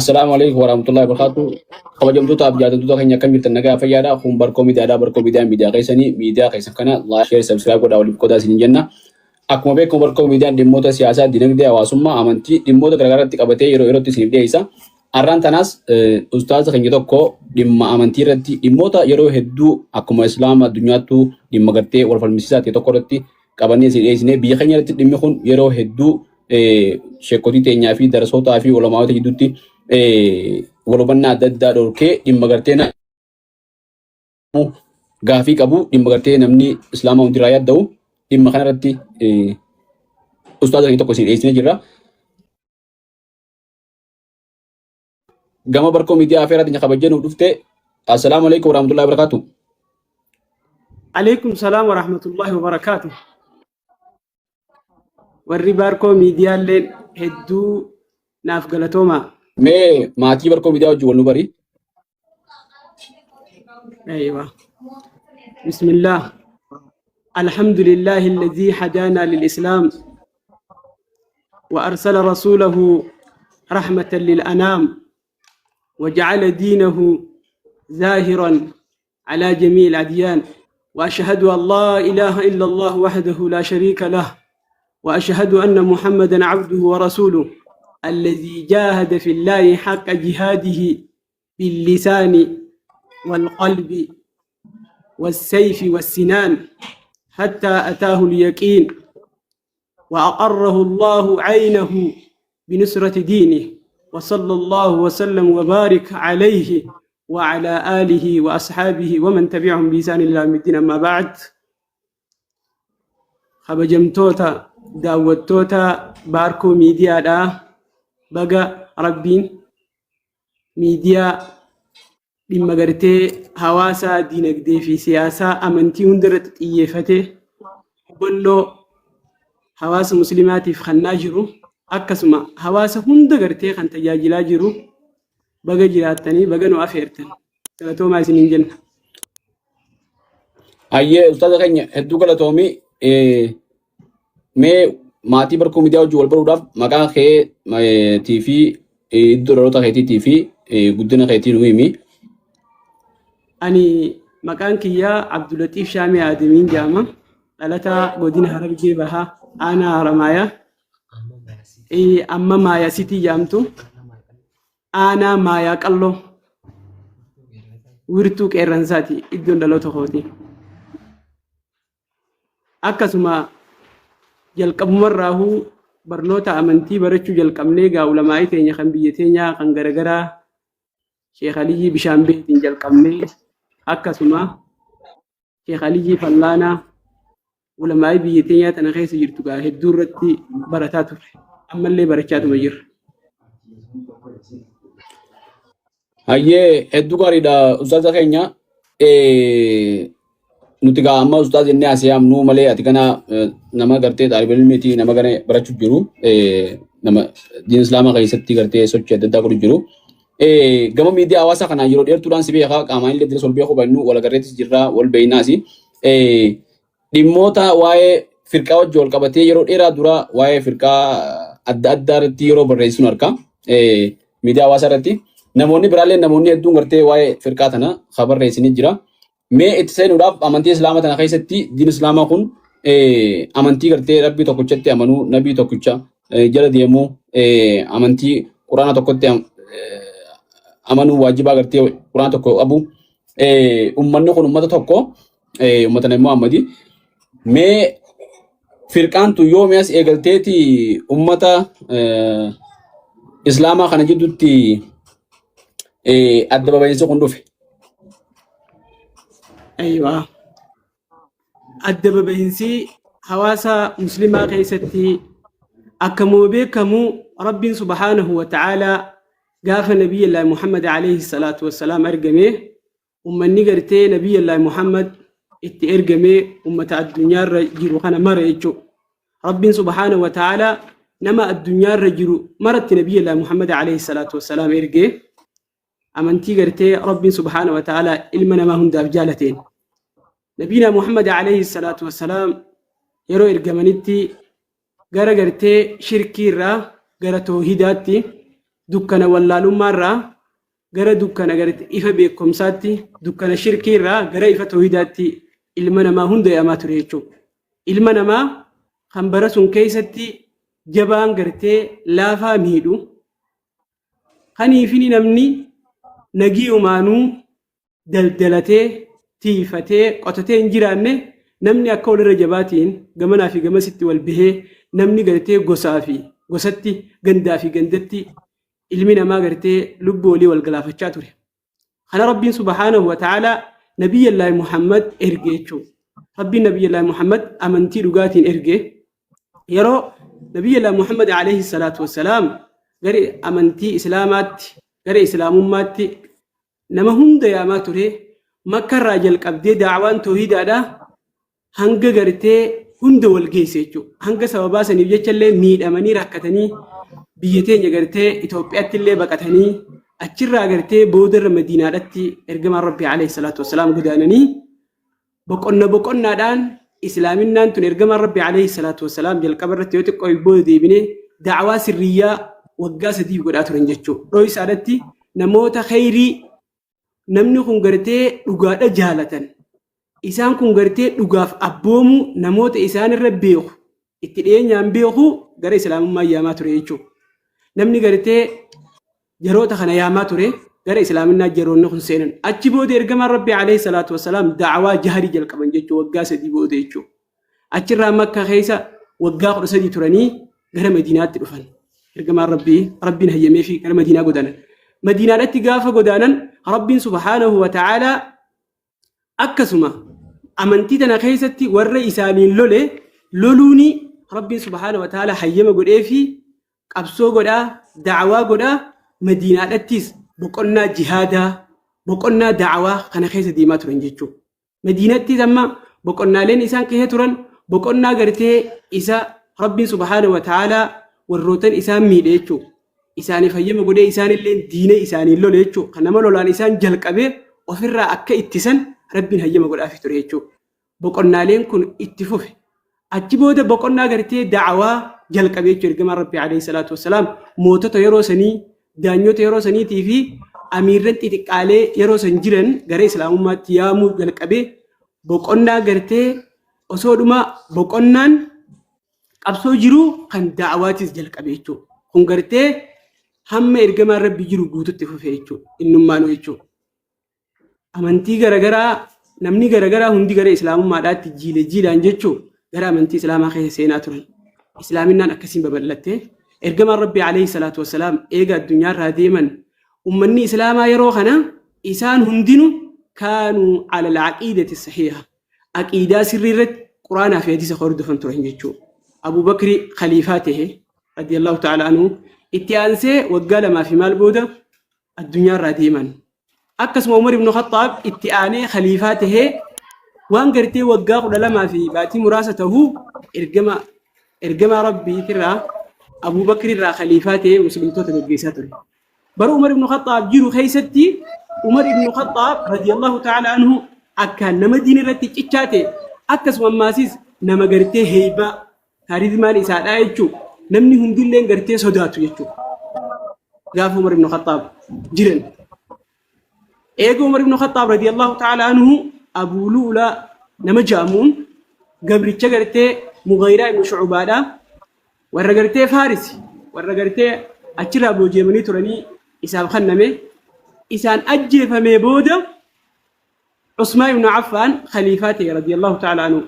السلام عليكم ورحمة الله وبركاته. خبرجمتو تاب جاتو تو كنيا كم يتنجا فيادا خم بركو ميديا كيسني ميديا كيسن كنا لايك شير سبسكرايب كودا ولي كودا سنجنا أكمل بكم بركو ميديا ديموتا سياسة دينك واسمة أمانتي ديموتا كرجال تكابتة يرو تسيب دي إيسا أران تناس أستاذ خنجتو كو ديم أمانتي ردي ديموتا يرو هدو أكمل إسلام الدنيا تو ديم مغرتي والفرمسيسا تيتو كورتي كابني سيريسني بيخني ردي ديم يخون يرو هدو شكوتي تينيا في درسوتا في علماء تجدوتي walobanna dadda dorke dimma gartena gaafi qabu dimma gartee namni islaama hundi raayyaa da'u dimma kanarratti ustaaza tokko isin dhiyeessine jirra. Gama barkoo miidiyaa afeeraa dinya kabajjenu dhufte assalaamu alaykum warahmatullahi wabarakatuh. عليكم السلام ورحمة الله وبركاته. warri barkoo miidiyaaleen hedduu naaf galatooma. Mee maatii barkoo miidiyaa wajjin wal nu bari. أيوة بسم الله الحمد لله الذي هدانا للإسلام وأرسل رسوله رحمة للأنام وجعل دينه ظاهرا على جميع الأديان وأشهد أن لا إله إلا الله وحده لا شريك له وأشهد أن محمدا عبده ورسوله الذي جاهد في الله حق جهاده باللسان والقلب والسيف والسنان حتى أتاه اليقين وأقره الله عينه بنصرة دينه وصلى الله وسلم وبارك عليه وعلى آله وأصحابه ومن تبعهم بإحسان إلى يوم الدين. أما بعد خبجمتوتا داوتوتا باركو ميديا دا بقى ربين ميديا dhimma gartee hawaasaa diinagdee fi siyaasaa amantii hundarratti xiyyeeffate hubannoo hawaasa muslimaatiif kennaa jiru akkasuma hawaasa hunda gartee kan tajaajilaa jiru baga jiraattanii baga nu afeertan galatoomaa isiniin jenna. Ayyee ustaaza keenya hedduu galatoomi. Mee maatii barkoo miidiyaa wajjin wal baruudhaaf maqaa keetii fi iddoo dhaloota keetiitii fi guddina keetii nu himi. Ani maqaan kiyyaa Abdulatif Shaamii Aadamiin jedhama. Dhalataa godina Harargee Bahaa aanaa Haramayaa. Amma Maayaa Sitii jedhamtu. Aanaa Maayaa Qalloo. Wirtuu Qeerransaati iddoon dhaloota kooti. Akkasuma jalqabumarraahuu barnoota amantii barachuu jalqabnee gaa ulamaa'ii teenya kan biyya teenyaa kan garagaraa Sheekh Aliyyii Bishaanbeetiin jalqabnee akkasuma Sheekh Aliyyii Fallaanaa ulamaa'ii biyya teenyaa tana keessa jirtu gaa hedduu irratti barataa ture. Ammallee barachaatuma jirra. Ayyee hedduu gaariidha ustaaza keenya. Nuti gaa amma ustaaza jennee asii yaamnu malee ati kana nama gartee xaaliba ilmiitii nama kana barachuu jiru nama diin islaamaa keessatti gartee sochii adda addaa godhu jiru. Gama miidiyaa hawaasaa kanaan yeroo dheertuudhaan si beekaa qaamaan illee dirasa wal beekuu baannu wal agarreettis jirra wal beeynaasi. Dhimmoota waa'ee firqaa wajjin wal qabatee yeroo dheeraa dura waa'ee firqaa adda addaa irratti yeroo barreessinu argaa miidiyaa hawaasaa irratti namoonni biraallee namoonni hedduun gartee waa'ee firqaa tana kan barreessanii jira. Mee itti seenuudhaaf amantii islaamaa tana keessatti diin islaamaa kun amantii gartee rabbii tokkichatti amanuu nabii tokkicha jala deemuu amantii quraana tokkotti amanuu waajibaa gartee quraana tokko qabu ummanni kun ummata tokko ummata Nabi Muhammad. Mee firqaan tun yoo mi'as eegalteeti ummata islaamaa kana jidduutti adda baba'iinsa kun dhufe. Ayyuaa adda baba'iinsi hawaasa muslimaa keessatti akkamuma beekamu rabbiin subhaanahu wa ta'aalaa gaafa nabiyyi Muhammad alayhi salaatu wassalaam ergame ummanni gartee nabiyyi Muhammad itti ergame ummata addunyaarra jiru kana mara jechuudha. Rabbiin subhaanahu wa ta'aalaa nama addunyaarra jiru maratti nabiyyi Muhammad alayhi salaatu wassalaam ergee amantii gartee rabbiin subhaanahu wa ta'aalaa ilma namaa hundaaf jaalateen. Nabiyyi Muhammad alayhi salaatu wassalaam yeroo ergamanitti gara gartee shirkii irraa gara toohidaatti dukkana wallaalummaarraa gara dukkana gartee ifa beekumsaatti, dukkana shirkiirraa gara ifa tawhiidaatti ilma namaa hunda yaamaa ture jechuudha. Ilma namaa kan bara sun keessatti jabaan gartee laafaa miidhu kaniifini namni nagii umaanuu daldalatee tiifatee qotatee hin jiraanne namni akka walirra jabaatiin gamanaa fi gamasitti wal bahee namni gartee gosaa fi gosatti gandaa fi gandatti ilmi namaa gartee lubbuu walii wal galaafachaa ture. Kana Rabbiin subhaanahu wa ta'aalaa Nabiyyallaahi Muhammad erge jechuudha. Rabbiin Nabiyyallaahi Muhammad amantii dhugaatiin erge. Yeroo Nabiyyallaahi Muhammad alayhi salaatu wassalaam gara amantii islaamaatti gara islaamummaatti nama hunda yaamaa ture. Makkarraa jalqabdee daawaan tawhiidaadhaa hanga gartee hunda wal geesse jechuudha. Hanga sababaa saniif jechallee miidhamanii rakkatanii biyya teenya gartee Itoophiyaatti illee baqatanii achirraa gartee boodarra Madiinaadhaatti ergamaan Rabbii alayhi salaatu wassalaam godaananii boqonnaadhaan islaaminaan tun ergamaan Rabbii alayhi salaatu wassalaam jalqaba irratti yoo xiqqoo booda deebinee daawaa sirriyyaa waggaa 3 godhaa turan jechuudha. Dhoo isaadhaatti namoota khayrii namni kun gartee dhugaadha jaalatan. Isaan kun gartee dhugaaf abboomu namoota isaanirra beeku itti dhiyeenyaan beeku gara islaamummaa yaamaa ture jechuudha. Namni gartee yeroota kana yaamaa ture gara islaaminaa yeroonni kun seenan. Achi booda ergamaan Rabbii alayhi salaatu wassalaam daawaa jaharii jalqaban jechuudha waggaa 3 booda jechuudha. Achirraa Makka keessa waggaa 13 turanii gara Madiinaatti dhufan. Ergamaan Rabbiin hayyamee fi gara Madiinaa godaanan. Madiinaadhaatti gaafa godaanan Rabbiin subhaanahu wa ta'aalaa akkasuma amantii tana keessatti warra isaaniin lole loluuni Rabbiin subhaanahu wa ta'aalaa hayyama godhee fi qabsoo godhaa daawaa godhaa Madiinaadhattis boqonnaa jihaadaa boqonnaa daawaa kana keessa deemaa turan jechuudha. Madiinattis amma boqonnaaleen isaan keessa turan boqonnaa gartee isa Rabbiin subhaanahu wa ta'aalaa warrootan isaan miidhe jechuudha. Isaaniif hayyama godhee isaanillee diinee isaaniin lole jechuudha. Kan nama lolaan isaan jalqabee ofirraa akka ittisan Rabbiin hayyama godhaafi ture jechuudha. Boqonnaaleen kun itti fufe. Achi booda boqonnaa gartee daawaa jalqabee jechuudha ergamaan Rabbii alayhi salaatu wassalaam mootota yeroo sanii daanyota yeroo saniitii fi amiirran xixiqqaalee yeroo san jiran gara islaamummaatti yaamuu jalqabee boqonnaa gartee osoodhuma boqonnaan qabsoo jiruu kan daawaatis jalqabee jechuudha. Kun gartee hamma ergamaan Rabbii jiru guututti fufe jechuudha. Innummaanuu jechuudha. Amantii garagaraa namni garagaraa hundi gara islaamummaadhaatti jiilaan jechuudha gara amantii islaamaa keessa seenaa turan. Islaaminaan akkasiin babal'attee ergamaan Rabbii alayhi salaatu wassalaam eega addunyaarraa deeman ummanni islaamaa yeroo kana isaan hundinuu kaanuu alal aqiidati sahiha aqiidaa sirrii irratti quraanaa fi hadiisa hordofan turan jechuudha. Abu Bakri khaliifaa ta'e radiyallahu ta'ala anhu itti aansee waggaa 2 fi maal booda addunyaarraa deeman. Akkasuma Umar ibn Khattaab itti aanee khaliifaa ta'e waan gartee waggaa 12 fi baatii muraasa ta'uu ergama Rabbiitirraa Abu Bakri irraa khaliifaa ta'e muslimtoota gaggeessaa ture. Bara Umar ibn Khattaab jiru keessatti Umar ibn Khattaab radiyallahu ta'ala anhu akkaan nama diin irratti ciccaa ta'e akkasuma ammaasis nama gartee heeybaa karizmaan isaadhaa jechuudha. Namni hundillee gartee sodaatu jechuudha. Gaafa Umar ibn Khattaab jiran. Eega Umar ibn Khattaab radiyallahu ta'ala anhu Abu Lu'la nama jaamuun gabricha gartee Mughayraa ibn Shu'baadhaa warra gartee Faaris warra gartee achirraa booji'amanii turanii isaaf kenname isaan ajjeefamee booda Usmaan ibn Affaan khaliifaa ta'e radiyallahu ta'ala anhu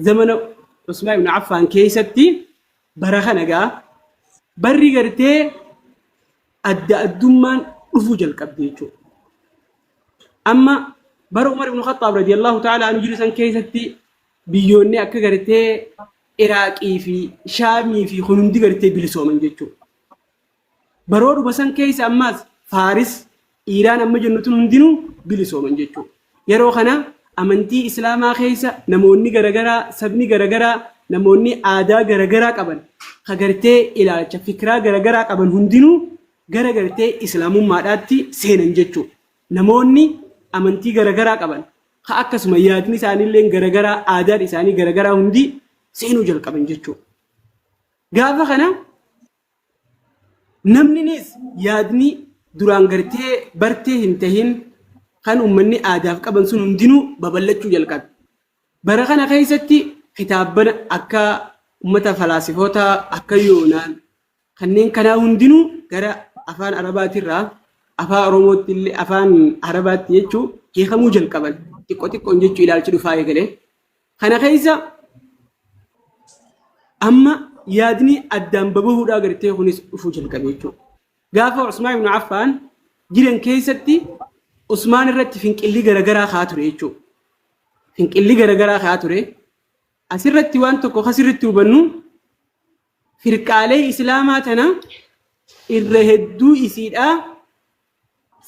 zamana Usmaan ibn Affaan keessatti bara kana gaa barri gartee adda addummaan dhufuu jalqabde jechuudha. Amma bara Umar ibn Khattaab radiyallahu ta'ala anhu jiru san keessatti biyyoonni akka gartee Iraaqii fi Shaamii fi hundi gartee bilisooman jechuudha. Baroodhuma san keessa ammaas Faaris Iiraan amma jennutun hundinuu bilisooman jechuudha. Yeroo kana amantii islaamaa keessa namoonni garagaraa sabni garagaraa namoonni aadaa garagaraa qaban ka gartee ilaalcha fikiraa garagaraa qaban hundinuu gara gartee islaamummaadhaatti seenan jechuudha. Namoonni amantii garagaraa qaban ka akkasuma yaadni isaaniillee garagaraa aadaan isaanii garagaraa hundi seenuu jalqaban jechuudha. Gaafa kana namninis yaadni duraan gartee bartee hin tahin kan ummanni aadaaf qaban sun hundinuu babal'achuu jalqabe. Bara kana keessatti kitaabban akka ummata falaasifoota akka Yoonaan kanneen kanaa hundinuu gara afaan Arabaatirraa afaan Oromootti illee afaan Arabaatti jechuu hiikamuu jalqaban. Xiqqoon jechuu ilaalchi dhufaa eegalee. Kana keessa amma yaadni addaan babahuudhaa gartee kunis dhufuu jalqabe jechuudha. Gaafa Usmaan ibn Affaan jiran keessatti Usmaan irratti finqilli garagaraa kaa ture jechuudha. Finqilli garagaraa kaa ture. Asirratti waan tokko asirratti hubannu firqaalee Islaamaa tana irra hedduu isiidhaa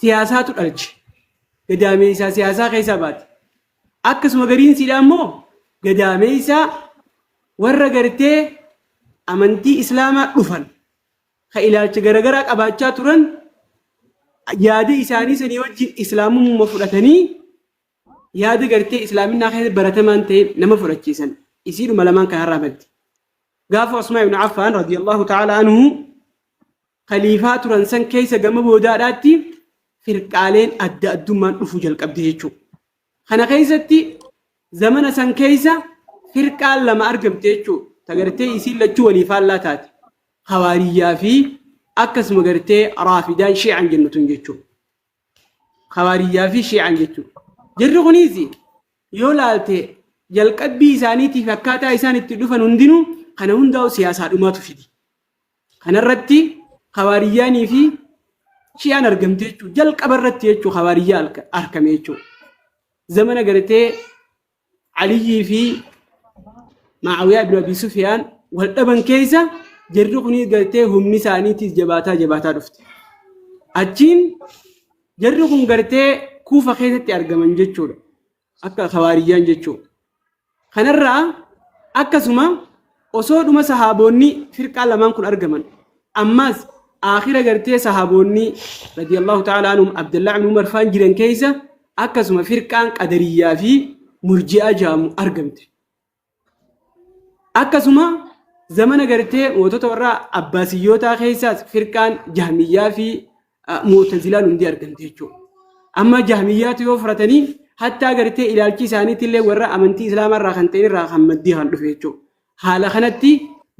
siyaasaatu dhalche. Gadaameessaa siyaasaa keessaa baate. Akkasuma gariin isiidhaa immoo gadaameessaa warra gartee amantii Islaamaa dhufan ka ilaalcha garagaraa qabaachaa turan yaada isaanii sanii wajjin Islaamummaa fudhatanii yaada gartee Islaaminaa keessatti baratamaan ta'e nama fudhachiisan. Isiidhuma lamaan kan har'aamatti. Gaafa Usmaan ibn Affaan radiyallahu ta'ala anhu khaliifaa turan san keessa gama boodaadhaatti firqaaleen adda addummaan dhufuu jalqabde jechuudha. Kana keessatti zamana san keessa firqaan lama argamte jechuudha. Tagartee isiin lachuu walii faallaa taate. Hawaariyyaa fi akkasuma gartee raafidaan shiican jennutun jechuudha. Hawaariyyaa fi shiican jechuudha. Jarri kunis yoo laalte jalqabbii isaaniitiif akkaataa isaan itti dhufan hundinuu kana hundaa'u siyaasaa dhumaatu fidi. Kanarratti hawaariyyaanii fi shi'aan argamte jechuudha. Jalqaba irratti jechuudha hawaariyyaa argame jechuudha. Zamana gartee Aliyyii fi Maawiyaa ibn Abi Sufyaan wal dhaban keessa jarri kunis gartee humni isaaniitiis jabaataa dhufte. Achiin jarri kun gartee Kuufa keessatti argaman jechuudha. Akka hawaariyyaan jechuudha. Kanarraa akkasuma osoo dhuma sahaabonni firqaa lamaan kun argaman ammas aakhira gartee sahaabonni radiyallahu ta'ala anhum Abdullah ibn Umar faan jiran keessa akkasuma firqaan qadariyyaa fi murji'aa jaamu argamte. Akkasuma zamana gartee mootota warra Abbaasiyyootaa keessaas firqaan Jahmiyyaa fi Mu'tazilaan hundi argamte jechuudha. Amma Jahmiyyaatu yoo fudhatanii hattaa gartee ilaalchi isaaniitillee warra amantii Islaamaa irraa kan ta'e irraa kan maddii kan dhufe jechuudha. Haala kanatti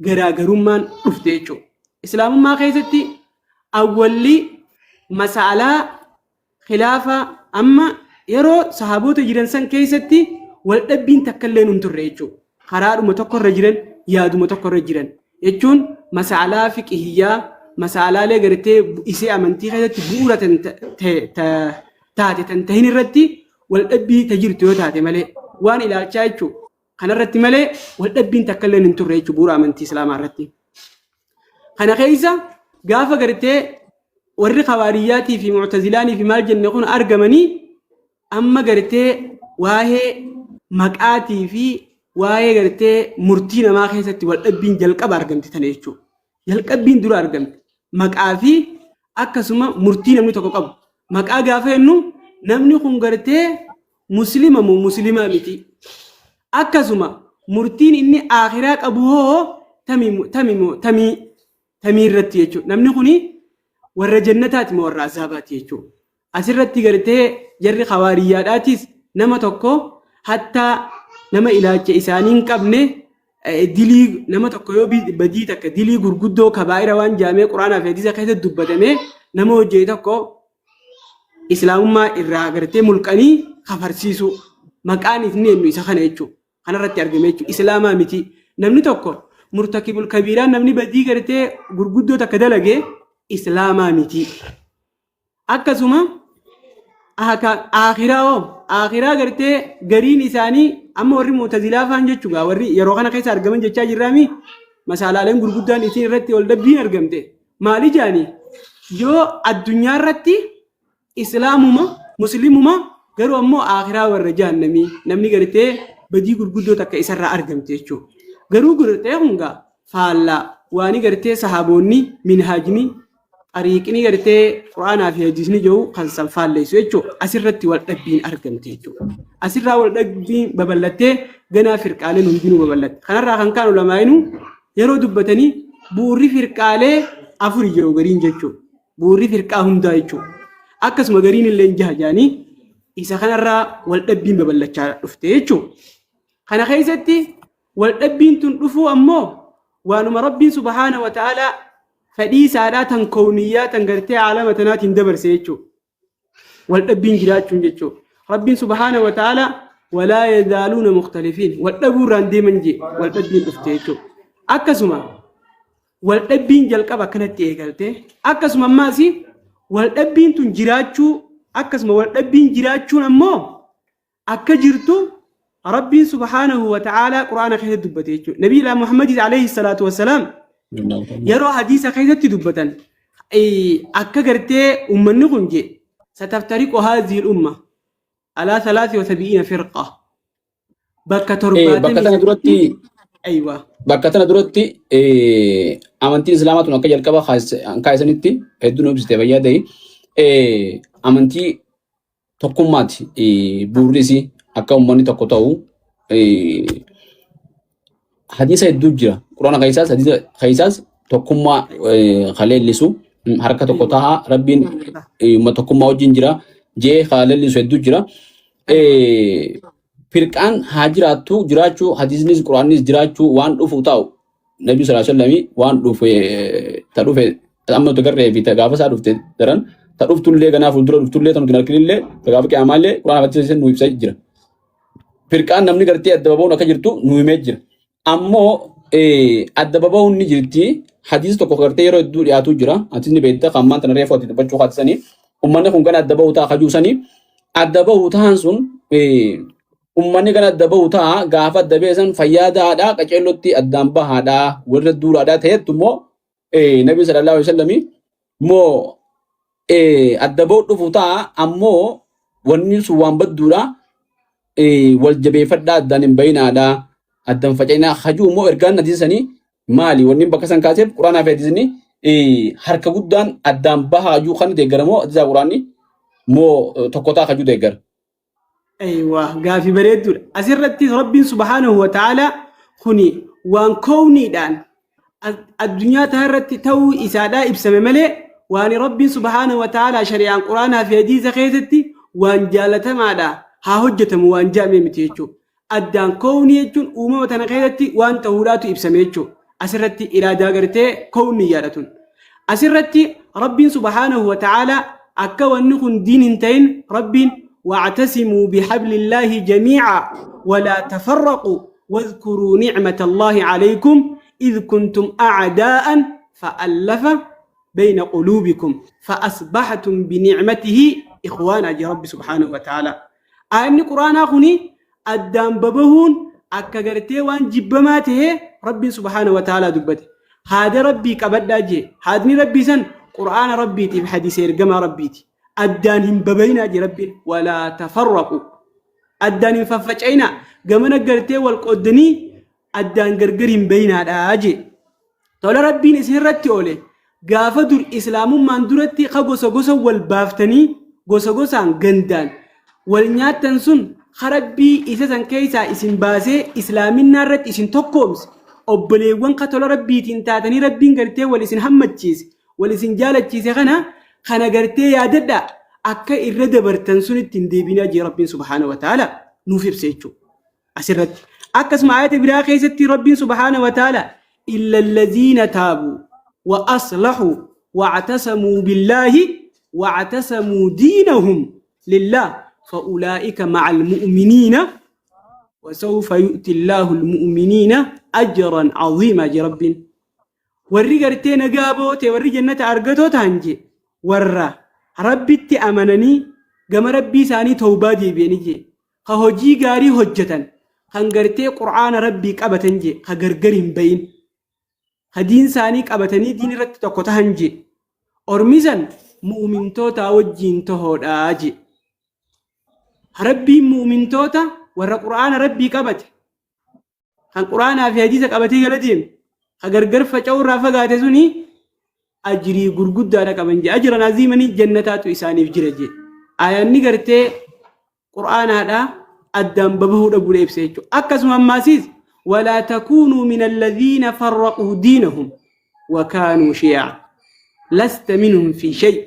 garaagarummaan dhufte jechuudha. Islaamummaa keessatti awwalli masaalaa khilaafaa amma yeroo sahaabota jiran san keessatti wal dhabbiin takka illee nun turre jechuudha. Karaadhuma tokko irra jiran yaaduma tokko irra jiran jechuun masaalaa fiqhiyyaa masaalaalee gartee isee amantii keessatti bu'uura taate tan tahin irratti wal dhabbii tajirtu yoo taate malee waan ilaalchaa jechuudha. Kanarratti malee wal dhabbiin takka illee hin turre jechuudha bu'uura amantii Islaamaa irratti. Kana keessa gaafa gartee warri Hawaariyyaatii fi Mu'tazilaanii fi maal jenne kun argamanii amma gartee waa'ee maqaatii fi waa'ee gartee murtii namaa keessatti wal dhabbiin jalqaba argamte tana jechuudha. Jalqabbiin dura argamte maqaa fi akkasuma murtii namni tokko qabu. Maqaa gaafa jennu namni kun gartee muslima moo muslimaa miti. Akkasuma murtiin inni akhiraa qabu hoo tamii irratti jechuudha. Namni kuni warra jannataati moo warra azaabaati jechuudha. Asirratti gartee jarri Hawaariyyaadhaatis nama tokko hattaa nama ilaalcha isaanii hin qabne dilii nama tokko yoo badii takka dilii gurguddoo kabaa'ira waan jaamee quraanaa fi hadiisa keessatti dubbatame nama hojjete tokko Islaamummaa irraa gartee mulqanii kafarsiisu maqaan inni eenyu isa kana jechuudha. Kanarratti argame jechuudha. Islaamaa miti. Namni tokko murtakibul kabiiraan namni badii gartee gurguddoo takka dalage Islaamaa miti. Akkasuma akhiraa gartee gariin isaanii amma warri Mu'tazilaa faan jechuudha. Warri yeroo kana keessa argaman jechaa jirraami masaalaaleen gurguddaan isin irratti wal dhabbiin argamte. Maali jaanii? Yoo addunyaa irratti Islaamuma muslimuma garuu ammoo akhiraa warra jahannamii namni gartee badii gurguddoo takka isarraa argamte jechuudha. Garuu gartee hungaa faallaa waani gartee sahaabonni minhaajni ariiqni gartee quraanaa fi hadiisni jiru kan san faalleessu jechuudha. Asirratti wal dhabbiin argamte jechuudha. Asirraa wal dhabbiin babal'attee ganaa firqaaleen hundinuu babal'atte. Kanarraa kan kaan ulamaa'inuu yeroo dubbatanii bu'uurri firqaalee afur jiru gariin jechuudha. Buurri firqaa hundaa jechuudha. Akkasuma gariin illee jaha jaanii isa kanarraa waldhabbiin babal'achaa dhufte jechuudha. Kana keessatti waldhabbiin tun dhufuu ammoo waanuma rabbiin subhaana wa ta'ala fedhii isaadhaa tan kowniyyaa tan gartee caalama tanaatiin dabarse jechuudha. Waldhabbiin jiraachuun jechuudha. Rabbiin subhaana wa ta'ala walaa yazaaluuna mukhtalifiin waldhabuurraan deeman jee waldhabbiin dhufte jechuudha. Akkasuma waldhabbiin jalqaba kanatti eegalte akkasuma ammaas waldhabbiin tun jiraachuu akkasuma waldhabbiin jiraachuun ammoo akka jirtu rabbiin subhaanahu wa ta'ala quraana keessatti dubbate jechuudha. Nabiyyii Muhammad alayhi salaatu wassalaam yeroo hadiisa keessatti dubbatan akka gartee ummanni kun jee sataftariqu haadhihi al-umma على 73 فرقة بكتنا درتي أيوة بكتنا درتي أمانتي إسلامات ونكجل كبا كايسنتي هدونو بستبيا داي أمانتي تقومات بوريسي أكا أماني تقوتاو حديثة الدجرة قرآن خيساس حديثة خيساس تقوما خليل لسو حركة تقوتاها ربين ما تقوما وجنجرة jee khaalelli hedduu jira firqaan haa jiraattu jiraachuu hadiisnis quraannis jiraachuu waan dhufu ta'u nabi sallallahu alaihi wasallam waan dhufe ta dhufe amma tagarree fi gaafa isaa dhufte daran ta dhuftullee ganaa fuuldura dhuftullee tan kinarkillee gaafa qiyamaallee quraana hadiisni nu ibsa jira firqaan namni gartee adda babaa'uun akka jirtu nu himee jira ammoo adda babaa'uun ni jirti hadiis tokko gartee yeroo hedduu dhiyaatu jira hadiisni beektaa qammaan tan reefuu ati dubbachuu hadiisanii ummanni kun kan adda bahu ta'a kajuusanii adda bahu ta'an sun ummanni kan adda bahu ta'a gaafa adda beesan fayyaadaadha qaceellotti addaan bahaadha warra duuraadha ta'etti immoo nabi sallallahu alaihi wasallam immoo adda bahu dhufu ta'a ammoo wanni sun waan badduudha wal jabeeffadhaa addaan hin bayinaadha addaan facainaa hajuu immoo ergaan hadiisanii maali wanni bakka san kaaseef quraanaa fi hadiisni harka guddaan addaan bahaa juu kan deeggaramoo hadiisa quraanni moo tokkotaa kan juu deeggar. Aywa gaafi bareedduudha. Asirratti rabbiin subhaanahu wa ta'ala kuni waan koowniidhaan addunyaa tanarratti ta'uu isaadhaa ibsame malee waan rabbiin subhaanahu wa ta'ala shari'aan quraanaa fi hadiisa keessatti waan jaalatamaadha haa hojjetamu waan jaamee miti jechuudha. Addaan koowni jechuun uumama tana keessatti waan ta'uudhaatu ibsame jechuudha. asirratti iraadaa gartee kownni yaadhatun asirratti rabbiin subhaanahu wa ta'ala akka wanni kun diin hin ta'in rabbiin wa'tasimuu bihablillahi jamii'a ولا تفرقوا واذكروا نعمة الله عليكم إذ كنتم أعداء فألف بين قلوبكم فأصبحتم بنعمته إخوانا جي رب سبحانه وتعالى أن قرآن أخوني الدام ببهون أكا قرتي وان جبماته ربي سبحانه وتعالى دبته هذا ربي كبدا جي هذا ربي سن قرآن ربي في حديث يرقم ربيتي الدانهم ببينا جي ربي ولا تفرقوا الدان ففجعنا قمنا قرتي والقدني الدان قرقرين بينا داجي طول ربي نسهرتي أولي قافدوا الإسلام من درتي قوسا قوسا والبافتني قوسا قوسا قندان والنياتن سن خربي إساسا كيسا إسن باسي إسلامنا رت إسن توقومس أبليوان قتل ربي تنتاتني ربي قرتي والإسن حمد چيز والإسن جالت چيز خنا قرتي ياددا akka irra dabartan sunitti deebinaa jee rabbiin subhaanahu wa ta'ala nuuf ibsa jechuudha. Asirratti akkasuma ayata biraa keessatti rabbiin subhaanahu wa ta'ala illa alladhiina taabuu wa aslahuu wa i'tasamuu billaahi wa i'tasamuu diinahum lillah fa ulaa'ika ma'al mu'miniina wa sawfa yu'ti Allahu al-mu'miniina ajran 'aziimaa jee rabbiin. Warri gartee nagaa boote warri jannata argatoo ta'an jee warra rabbitti amananii gama rabbii isaanii tawbaa deebi'anii jee ka hojii gaarii hojjetan kan gartee qur'aana rabbii qabatan jee ka gargar hin bayin ka diin isaanii qabatanii diin irratti tokko tahan jee ormisan mu'mintoota wajjiin tohoodhaa jee rabbiin mu'mintoota warra qur'aana rabbii qabate kan qur'aanaa fi hadiisa qabatee gala deeme ka gargar faca'uu irraa fagaate suni أجري غرغدا رقمن جي أجر عظيمني جنتات إساني في جرجي آياني غرتي قرآن هذا أدام ببهو ربو لإبسيجو أكس مماسيز ولا تكونوا من الذين فرقوا دينهم وكانوا شيعا لست منهم في شيء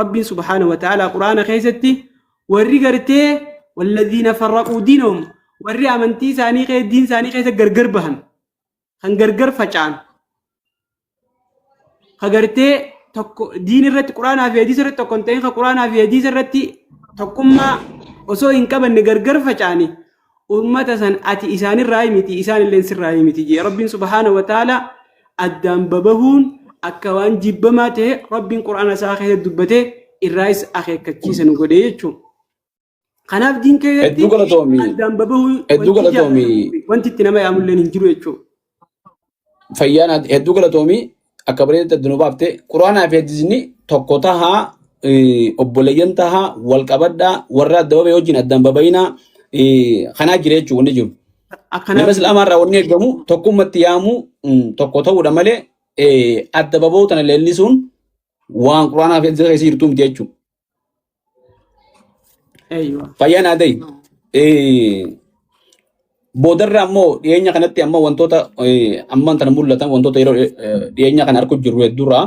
رب سبحانه وتعالى قرآن خيستي ورّي قرتي والذين فرقوا دينهم ورّي أمنتي ساني خي الدين ساني خيس قرقر بهن خن قرقر فجعان خقرتي دين الرت قرآن في حديث الرت كنتين قرآن في حديث الرت تقوم وسو إن كبن قرقر فجعاني أمة سن أتي إسان الرأي متي إسان اللي نسر الرأي متي جي رب سبحانه وتعالى أدام ببهون أكوان جبماته رب قرآن ساخه الدبته الرئيس أخي كتشيس نقولي يجو خناف دين كي أدام ببهون وانت تنما يعمل لين هنجرو يجو فيانا هدوغلا تومي أكبريت الدنوبابته قرآن في ديزني تقطها أبولينتها والكبدا ورد دوبي وجين أدام ببينا خنا جريت شو نجوم نبص الأمر راوني جمو تقوم التيامو تقطه ودمله أدبابو تنا لليسون وان قرآن في ذي يصير توم تيجو أيوة فيانا داي بودر رامو دينيا كانت أما وانتوتا أما أنت نقول لتام وانتوتا يرو دينيا كان أركو جرو الدورة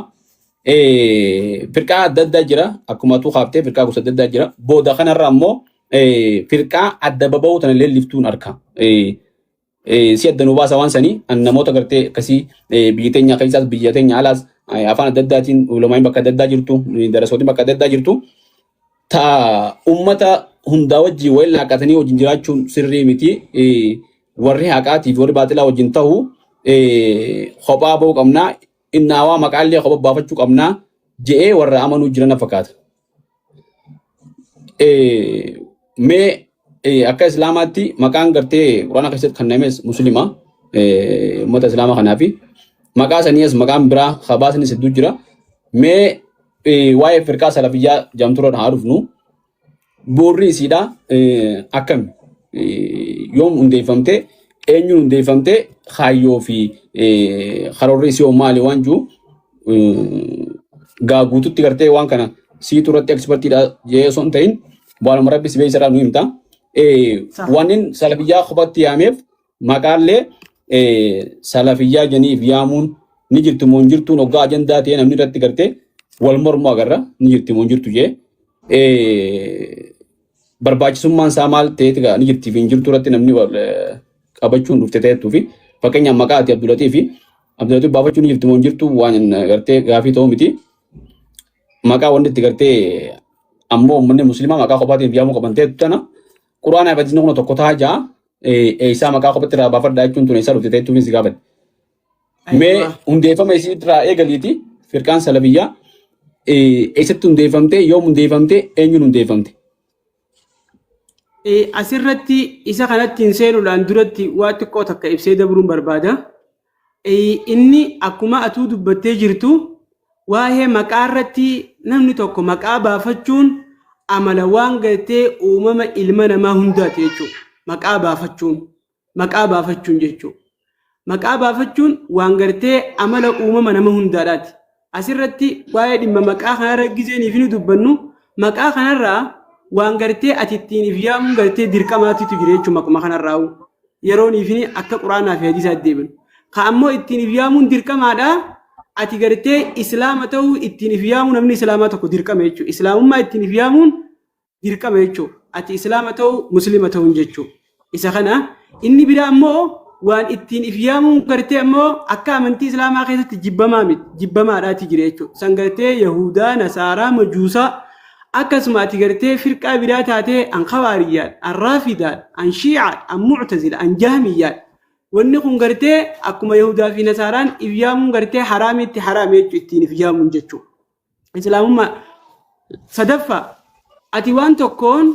فرقة ددا جرا أكما تو خابته فرقة كوسد ددا جرا بودا كان رامو فرقة أدبابو تنا لليفتون أركا سياد دنوبا سوان سني أن نموت كرتة كسي بيتين يا كيسات بيجاتين يالاس أفان دداتين ولما يبقى ددا جرتو درسوتي بقى ددا جرتو تا أمتا هنداوجي ولا كاتني وجنجراتشون سري متي ورّي حقاتي ورّي باطلا وجنتاهو خبابو كمنا إنّاوا مقالي خباب بافتشو كمنا جئ ورّا أمانو جرنا فكات مي أكا إسلاماتي مكان قرتي قرانا كسيت خنّاميس مسلمة مت إسلامة خنافي مكان سنيس مكان برا خباس نيس دوجرا مي واي فرقة سلفية جامتورا نعرفنو بوري سيدا أكم يوم انديفمته أنيو انديفمته خايو في خروريسيو مالي وانجو غاغوتو تيغرتي وان كان سيتورت اكسبرتي دا جيسون تين بوال مربي سبي سرا نيمتا وانين سلفيا خبطي امف مقالة سلفيا جني فيامون نجرت مونجرتو نوغا اجندا تي نمني رت کرتے والمرمو اگر نجرت مونجرتو جے barbaachisummaan isaa maal ta'eeti ni jirti fi injirtuu irratti namni qabachuun dhufte ta'eetuu fi fakkeenyaaf maqaa ati Abdulatii fi Abdulatii baafachuun ni jirti moo injirtuu waan gartee gaafii ta'uu miti maqaa wanti itti gartee ammoo uummanni musliimaa maqaa qophaatiin biyyaamuu qaban ta'eetu tana quraanaa fi ajjina kun tokko ta'aa jaa isaa maqaa qophatti irraa baafadhaa jechuun tun isaa dhufte ta'eetuu fi si gaafate. Mee hundeeffama isii irraa eegaliiti firqaan salafiyyaa eessatti hundeeffamtee yoom hundeeffamtee eenyuun hundeeffamte? asirratti isa kanattiin seenuudhaan duratti waa xiqqoo takka ibsee dabruun barbaada. Inni akkuma atuu dubbattee jirtu waa'ee maqaa irratti namni tokko maqaa baafachuun amala waan gartee uumama ilma namaa hundaati jechuudha. Maqaa baafachuun jechuudha. Maqaa baafachuun waan gartee amala uumama nama hundaadhaati. Asirratti waa'ee dhimma maqaa kanarra gizeeniif ni dubbannu maqaa kanarraa waan gartee ati ittiin ifyaamuun gartee dirqamaatiitu jira jechuudha maquma kanarraa yeroon ifni akka quraanaa fi hadiisaa deebinu. Ka ammoo ittiin ifyaamuun dirqamaadha ati gartee islaama ta'uu ittiin ifyaamuu namni islaamaa tokko dirqama jechuudha. Islaamummaa ittiin ifyaamuun dirqama jechuudha. Ati islaama ta'uu muslima ta'uun jechuudha. Isa kana inni biraa ammoo waan ittiin ifyaamuun gartee ammoo akka amantii islaamaa keessatti jibbamaa miti jibbamaadhaati jira jechuudha. San gartee Yahudaa, Nasaaraa, Majuusaa akkasuma ati gartee firqaa biraa taatee an Khawaariyyaan, an Raafidaan, an Shiicaan, an Muctazila, an Jahmiyyaan. Wanni kun gartee akkuma Yahudaa fi Nasaaraan ifyaamuun gartee haraamitti haraami jechuudha ittiin ifyaamuun jechuudha. Islaamummaa sadaffaa ati waan tokkoon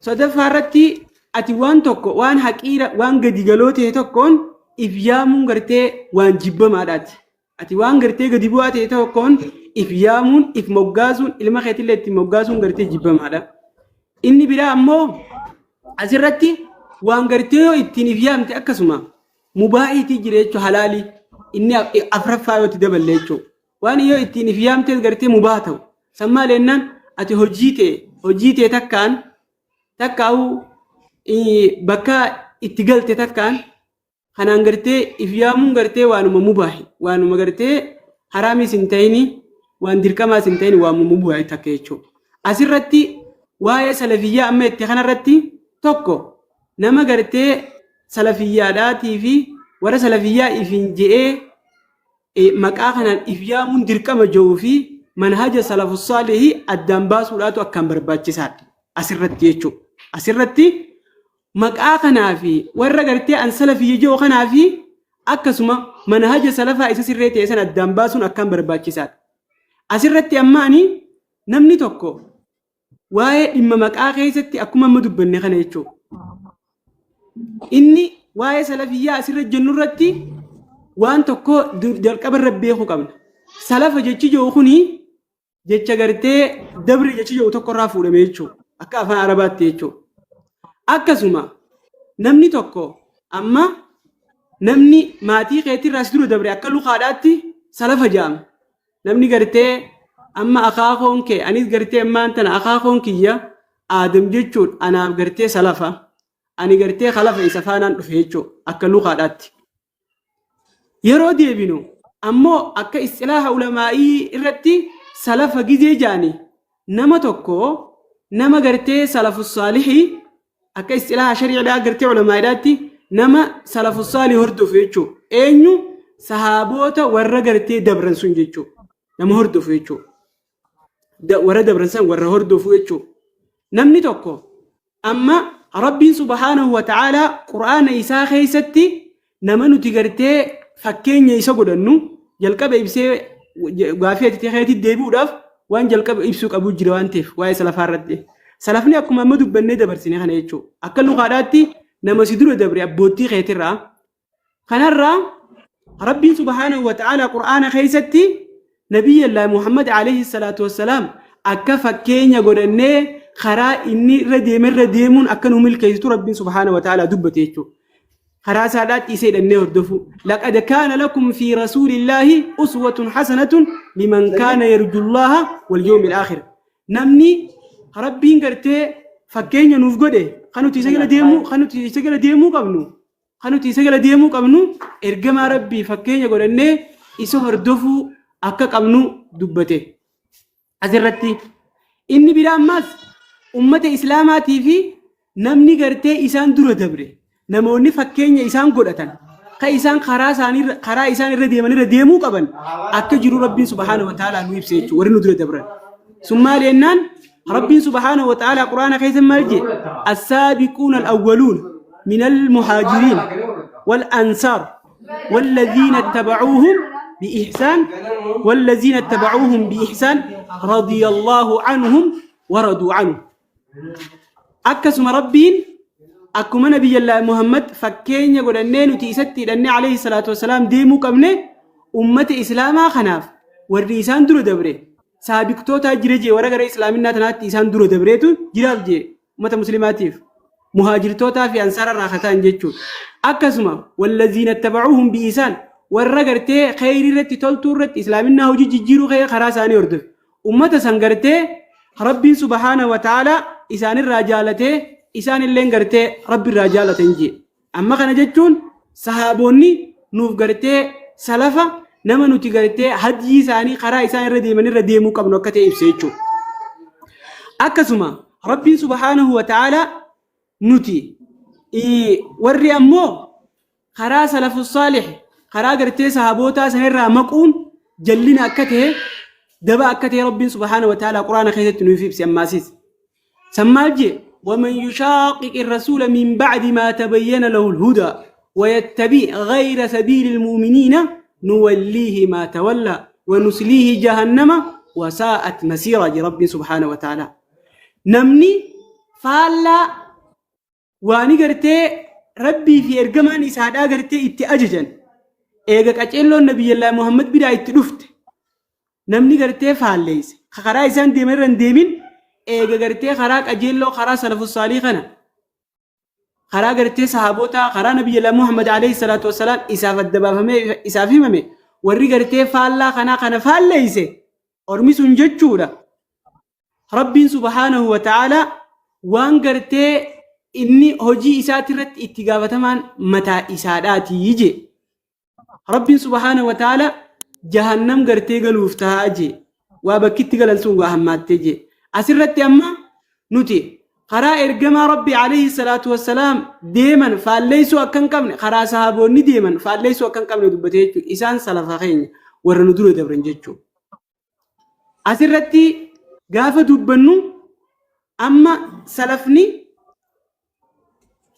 sadaffaa irratti ati waan tokko waan haqiira waan gadi galoo ta'e tokkoon ifyaamuun gartee waan jibbamaadhaati. Ati waan gartee gadi bu'aa ta'e tokkoon ifyaamuun if moggaasuun ilma keetillee itti moggaasuun gartee jibbamaadha. Inni biraa ammoo asirratti waan gartee yoo ittiin ifyaamte akkasuma mubaahiitii jira jechuudha halaalii inni afraffaa yoo itti daballe jechuudha. Waan yoo ittiin ifyaamte gartee mubaa ta'u sammaa leennaan ati hojii ta'e takkaa'u bakka itti galte takkaan kanaan gartee ifyaamuun gartee waanuma mubaahi waanuma gartee haraamis hin ta'ini waan dirqamaa hin ta'in waan mummubu'aa takka jechuudha. Asirratti waa'ee salafiyyaa amma itti kanarratti tokko nama gartee salafiyyaadhaatii fi warra salafiyyaa ifiin je'ee maqaa kanaan if yaamuun dirqama jiruu fi manhaja salafus saalihii addaan baasuudhaatu akkaan barbaachisaadha. Asirratti jechuudha. Asirratti maqaa kanaa fi warra gartee an salafiyya jiru kanaa fi akkasuma manhaja salafaa isa sirree ta'e san addaan baasuun akkaan barbaachisaadha. Asirratti ammaani namni tokko waa'ee dhimma maqaa keessatti akkuma amma dubbanne kana jechuudha. Inni waa'ee salafiyyaa asirra jennu irratti waan tokko jalqaba irra beekuu qabna. Salafa jechi jiru kuni jecha gartee dabri jechi jiru tokko irraa fuudhame jechuudha. Akka afaan Arabaatti jechuudha. Akkasuma namni tokko amma namni maatii keetii irraa si dura dabre akka luqaadhaatti salafa jedhama. Namni gartee amma akaakoon kee anis gartee ammaan tana akaakoon kiyya Aadam jechuudha. Anaaf gartee salafa. Ani gartee khalafa isa faanaan dhufe jechuudha akka luqaadhaatti. Yeroo deebinu ammoo akka istilaaha ulamaa'ii irratti salafa gizee jaani nama tokko nama gartee salafus saalihii akka istilaaha shari'aa gartee ulamaa'idhaatti nama salafus saalihii hordofu jechuudha. Eenyu sahaabota warra gartee dabran sun jechuudha. Nama hordofu jechuudha. Warra dabran san warra hordofu jechuudha. Namni tokko amma Rabbiin subhaanahu wa ta'aalaa Qur'aana isaa keessatti nama nuti gartee fakkeenya isa godhannu jalqaba ibsee gaafii ati keetii deebi'uudhaaf waan jalqaba ibsuu qabu jira waan ta'eef waa'ee salafaa irratti. Salafni akkuma amma dubbannee dabarsine kana jechuudha. Akka luqaadhaatti nama si dura dabre abbootii keetirraa. Kanarraa Rabbiin subhaanahu wa ta'aalaa Qur'aana keessatti Nabiyyallaahi Muhammad alayhi salaatu wassalaam akka fakkeenya godhannee karaa inni irra deemuun akka nu milkeessitu Rabbiin subhaanahu wa ta'aalaa dubbate jechuudha. karaa saadhaatti isee dhannee hordofu laqad kaana lakum fi rasuulillaahi uswatun hasanatun liman kaana yarjullaha wal yawmil aakhir. Namni rabbiin gartee fakkeenya nuuf godhe kanuti isa gala deemuu qabnu ergamaa rabbii fakkeenya godhannee isa hordofuu akka qabnu dubbate. Asirratti inni biraa ammas ummata islaamaatii fi namni gartee isaan dura dabre namoonni fakkeenya isaan godhatan ka isaan karaa isaan irra deeman irra deemuu qaban akka jiru rabbiin subhaanahu wa ta'aalaa nu ibse jechuudha warri nu dura dabran. Sun maal jennaan rabbiin subhaanahu wa ta'aalaa quraana keessa maal jedhe as-saabiquuna al-awwaluun min al-muhaajiriin wal-ansaar والذين اتبعوهم بإحسان رضي الله عنهم ورضوا عنه. أكسم ربين أكما نبي الله محمد فكين يقول أنه تيستي لأنه عليه الصلاة والسلام ديمو كمنه أمة إسلاما خناف والرئيسان درو دبره سابقتوتا جرجي ورقر إسلامنا تنات إسان درو دبريتو جراف جي أمة مسلماتيف مهاجرتوتا في أنصار الراختان جيتشو أكسما والذين اتبعوهم بإحسان والرقرتي خير رتي تلتو رت إسلامنا هجي جيرو خير خراساني وردف أمة سنقرتي ربي سبحانه وتعالى إسان الرجالتي إسان اللين قرتي ربي الرجالة نجي أما كان جتون صحابوني نوف قرتي سلفا نما نوتي قرتي هدي إساني خرا إسان الرديمو قبنو كتي إبسيتشو أكسما ربي سبحانه وتعالى نوتي ورّي أمو خرا سلف الصالح خرا قرتي صحابوتا سنرى مقون جلنا أكته دبا أكته ربي سبحانه وتعالى قرآن خيثت نوفي بسياماسيس سمالجي ومن يشاقق الرسول من بعد ما تبين له الهدى ويتبع غير سبيل المؤمنين نوليه ما تولى ونسليه جهنم وساءت مسيرة ربي سبحانه وتعالى نمني فالا واني قرتي ربي في إرقمان إسادا قرتي اتأججا إيقا قجلو النبي الله محمد بدا اتدفت نمني قرتي فالليس خرا إسان ديمرن ديمين إيقا قرتي خرا قجلو خرا سلف الصالحنا خرا قرتي صحابوتا خرا نبي الله محمد عليه الصلاة والسلام إساف الدبافمي ورّي قرتي فالا خنا فالليس أرمي سنججودا ربي سبحانه وتعالى وان قرتي إني هجي إساترت اتقافتمان متى إساداتي يجي ربي سبحانه وتعالى جهنم قرتي قلوفتها أجي وابكت قال سوق أهمات تجي أسرت أما نتي خرا إرجما ربي عليه الصلاة والسلام ديما فالليسوا أكن كم خرا صحابوني ديما فالليسوا أكن كم دبتيجو إنسان سلفاخين ورندور دبرنجتشو أسرتي قافة دبنو أما سلفني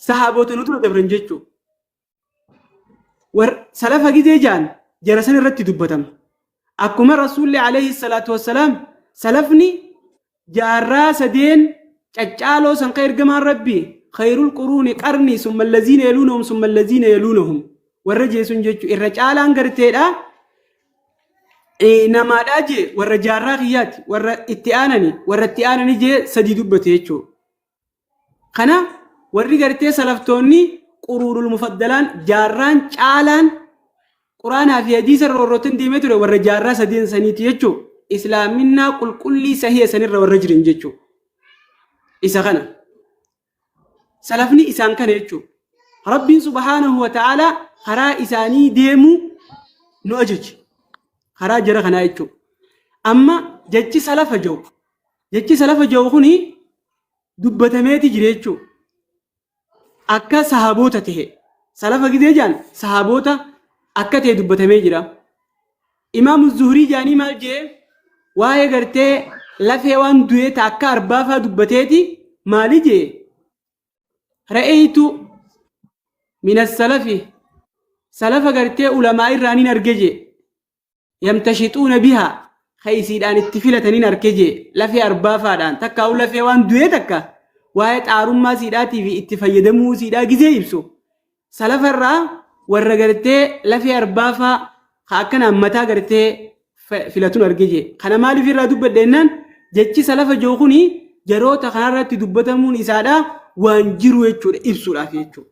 صحابوت ندور دبرنجتشو ور سلفا جدي جان جرسن الرتي دبتم أكما رسول عليه الصلاة والسلام سلفني جارا سدين تجعلوا سنقير جمال ربي خير القرون قرني ثم الذين يلونهم ثم الذين يلونهم والرجال سنجتشو الرجال أنقرتيدا نما داجي والرجال راقيات والرتيانني جي سدي دبتيجو خنا والرجال سلفتوني قرون المفضلان جاران جالان قرآن في حديث الروتين ديمتر والرجال سدين سنيتيجو إسلامنا كل سهية سنر والرجل جتشو إسا خنا سلفني إسان كان يجو ربي سبحانه وتعالى خرا إساني ديمو نؤجج خرا جرى خنا يجو أما جتش سلف جو خني دبتميتي جريجو أكا صحابوتا تهي سلف جدي جان صحابوتا أكا تهي دبتمي جرا إمام الزهري جاني مال جي واي غرتي لفي وان دويت أكا أربافا دبتيتي مالي جي رأيت من السلف سلف غرتي علماء الرانين أرجي يمتشطون بها خيسيد أن التفلة نين أركجي لفي أربافا دان تكا أو لفي وان دويت أكا وايت آرما سيداتي في اتفايدمو سيدا جزي يبسو سلف الرا ورغرتي لفي أربافا خاكنا متا غرتي فلاتون أرجي خنا مالي في الرادو بدينان جتشي سلف جوخوني جروتا خنارات دبتمون إسادا وانجروا يجور إبسوا لافي يجور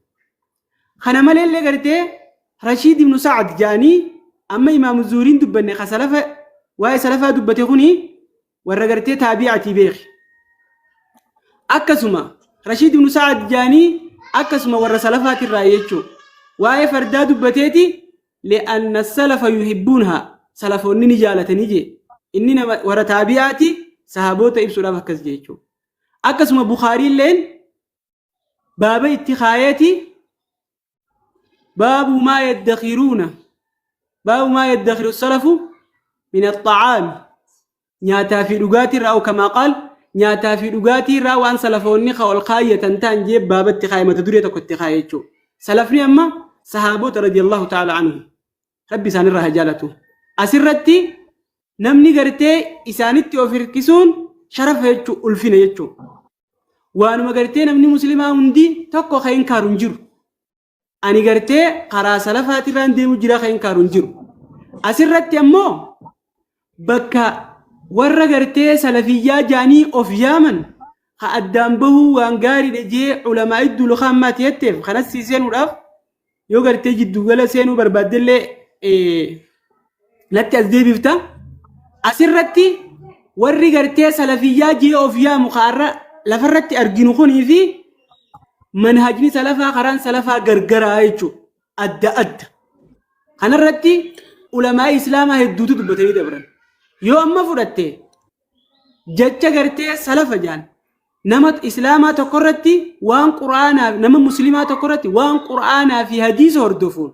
خنا مالي اللي غرتي رشيد بن سعد جاني أما إمام الزورين دبني خسلفة واي سلفة دبتي خوني ورغرتي تابعتي بيخي أكسما رشيد بن سعد جاني أكسما ور سلفات الرأيجو واي فردا دبتيتي لأن السلف يحبونها سلفوني نجالة نجي إننا ور تابعتي صحابوتا إبسوا لافا كسجيجو أكسما بخاري لين باب اتخايتي باب ما يدخر السلف من الطعام نياتا في لغاتي أو كما قال نياتا في لغاتي وان سلفوني خول خاية تنتان جيب باب اتخاية ما تدري تكو اتخايتشو سلفني أما صحابوت رضي الله تعالى عنه ربي سان الرها جالته أسرتي نمني قرتي إسانتي وفركسون شرف يجو ألفين يجو وانو مقرتي نمني مسلمة هندي تكو خين كارون جيرو أني قرتي قرا سلفاتي ران ديمو جرا خين كارون جيرو أسرتي أمو بكا ورّا قرتي سلفية جاني أوف يامن خأدام بهو وانقاري لجي علماء الدولو خامات يتف خناس سيسين وراف يو قرتي جدو ولا سينو بربادل لي لاتي أزدي بفتا أسرتي ورّي قرتي سلفية جي أوف يام وخارة لفرتي أرجينو خوني في منهجني سلفا قران سلفا غرغرا يجو أد خنا رتي علماء إسلام هدوتو دبتني دبرن يو أما فرتي جتة غرتي سلف جان نمت إسلاما تقرتي وان قرآن نم مسلمات تقرتي وان قرآن في حديث هردفون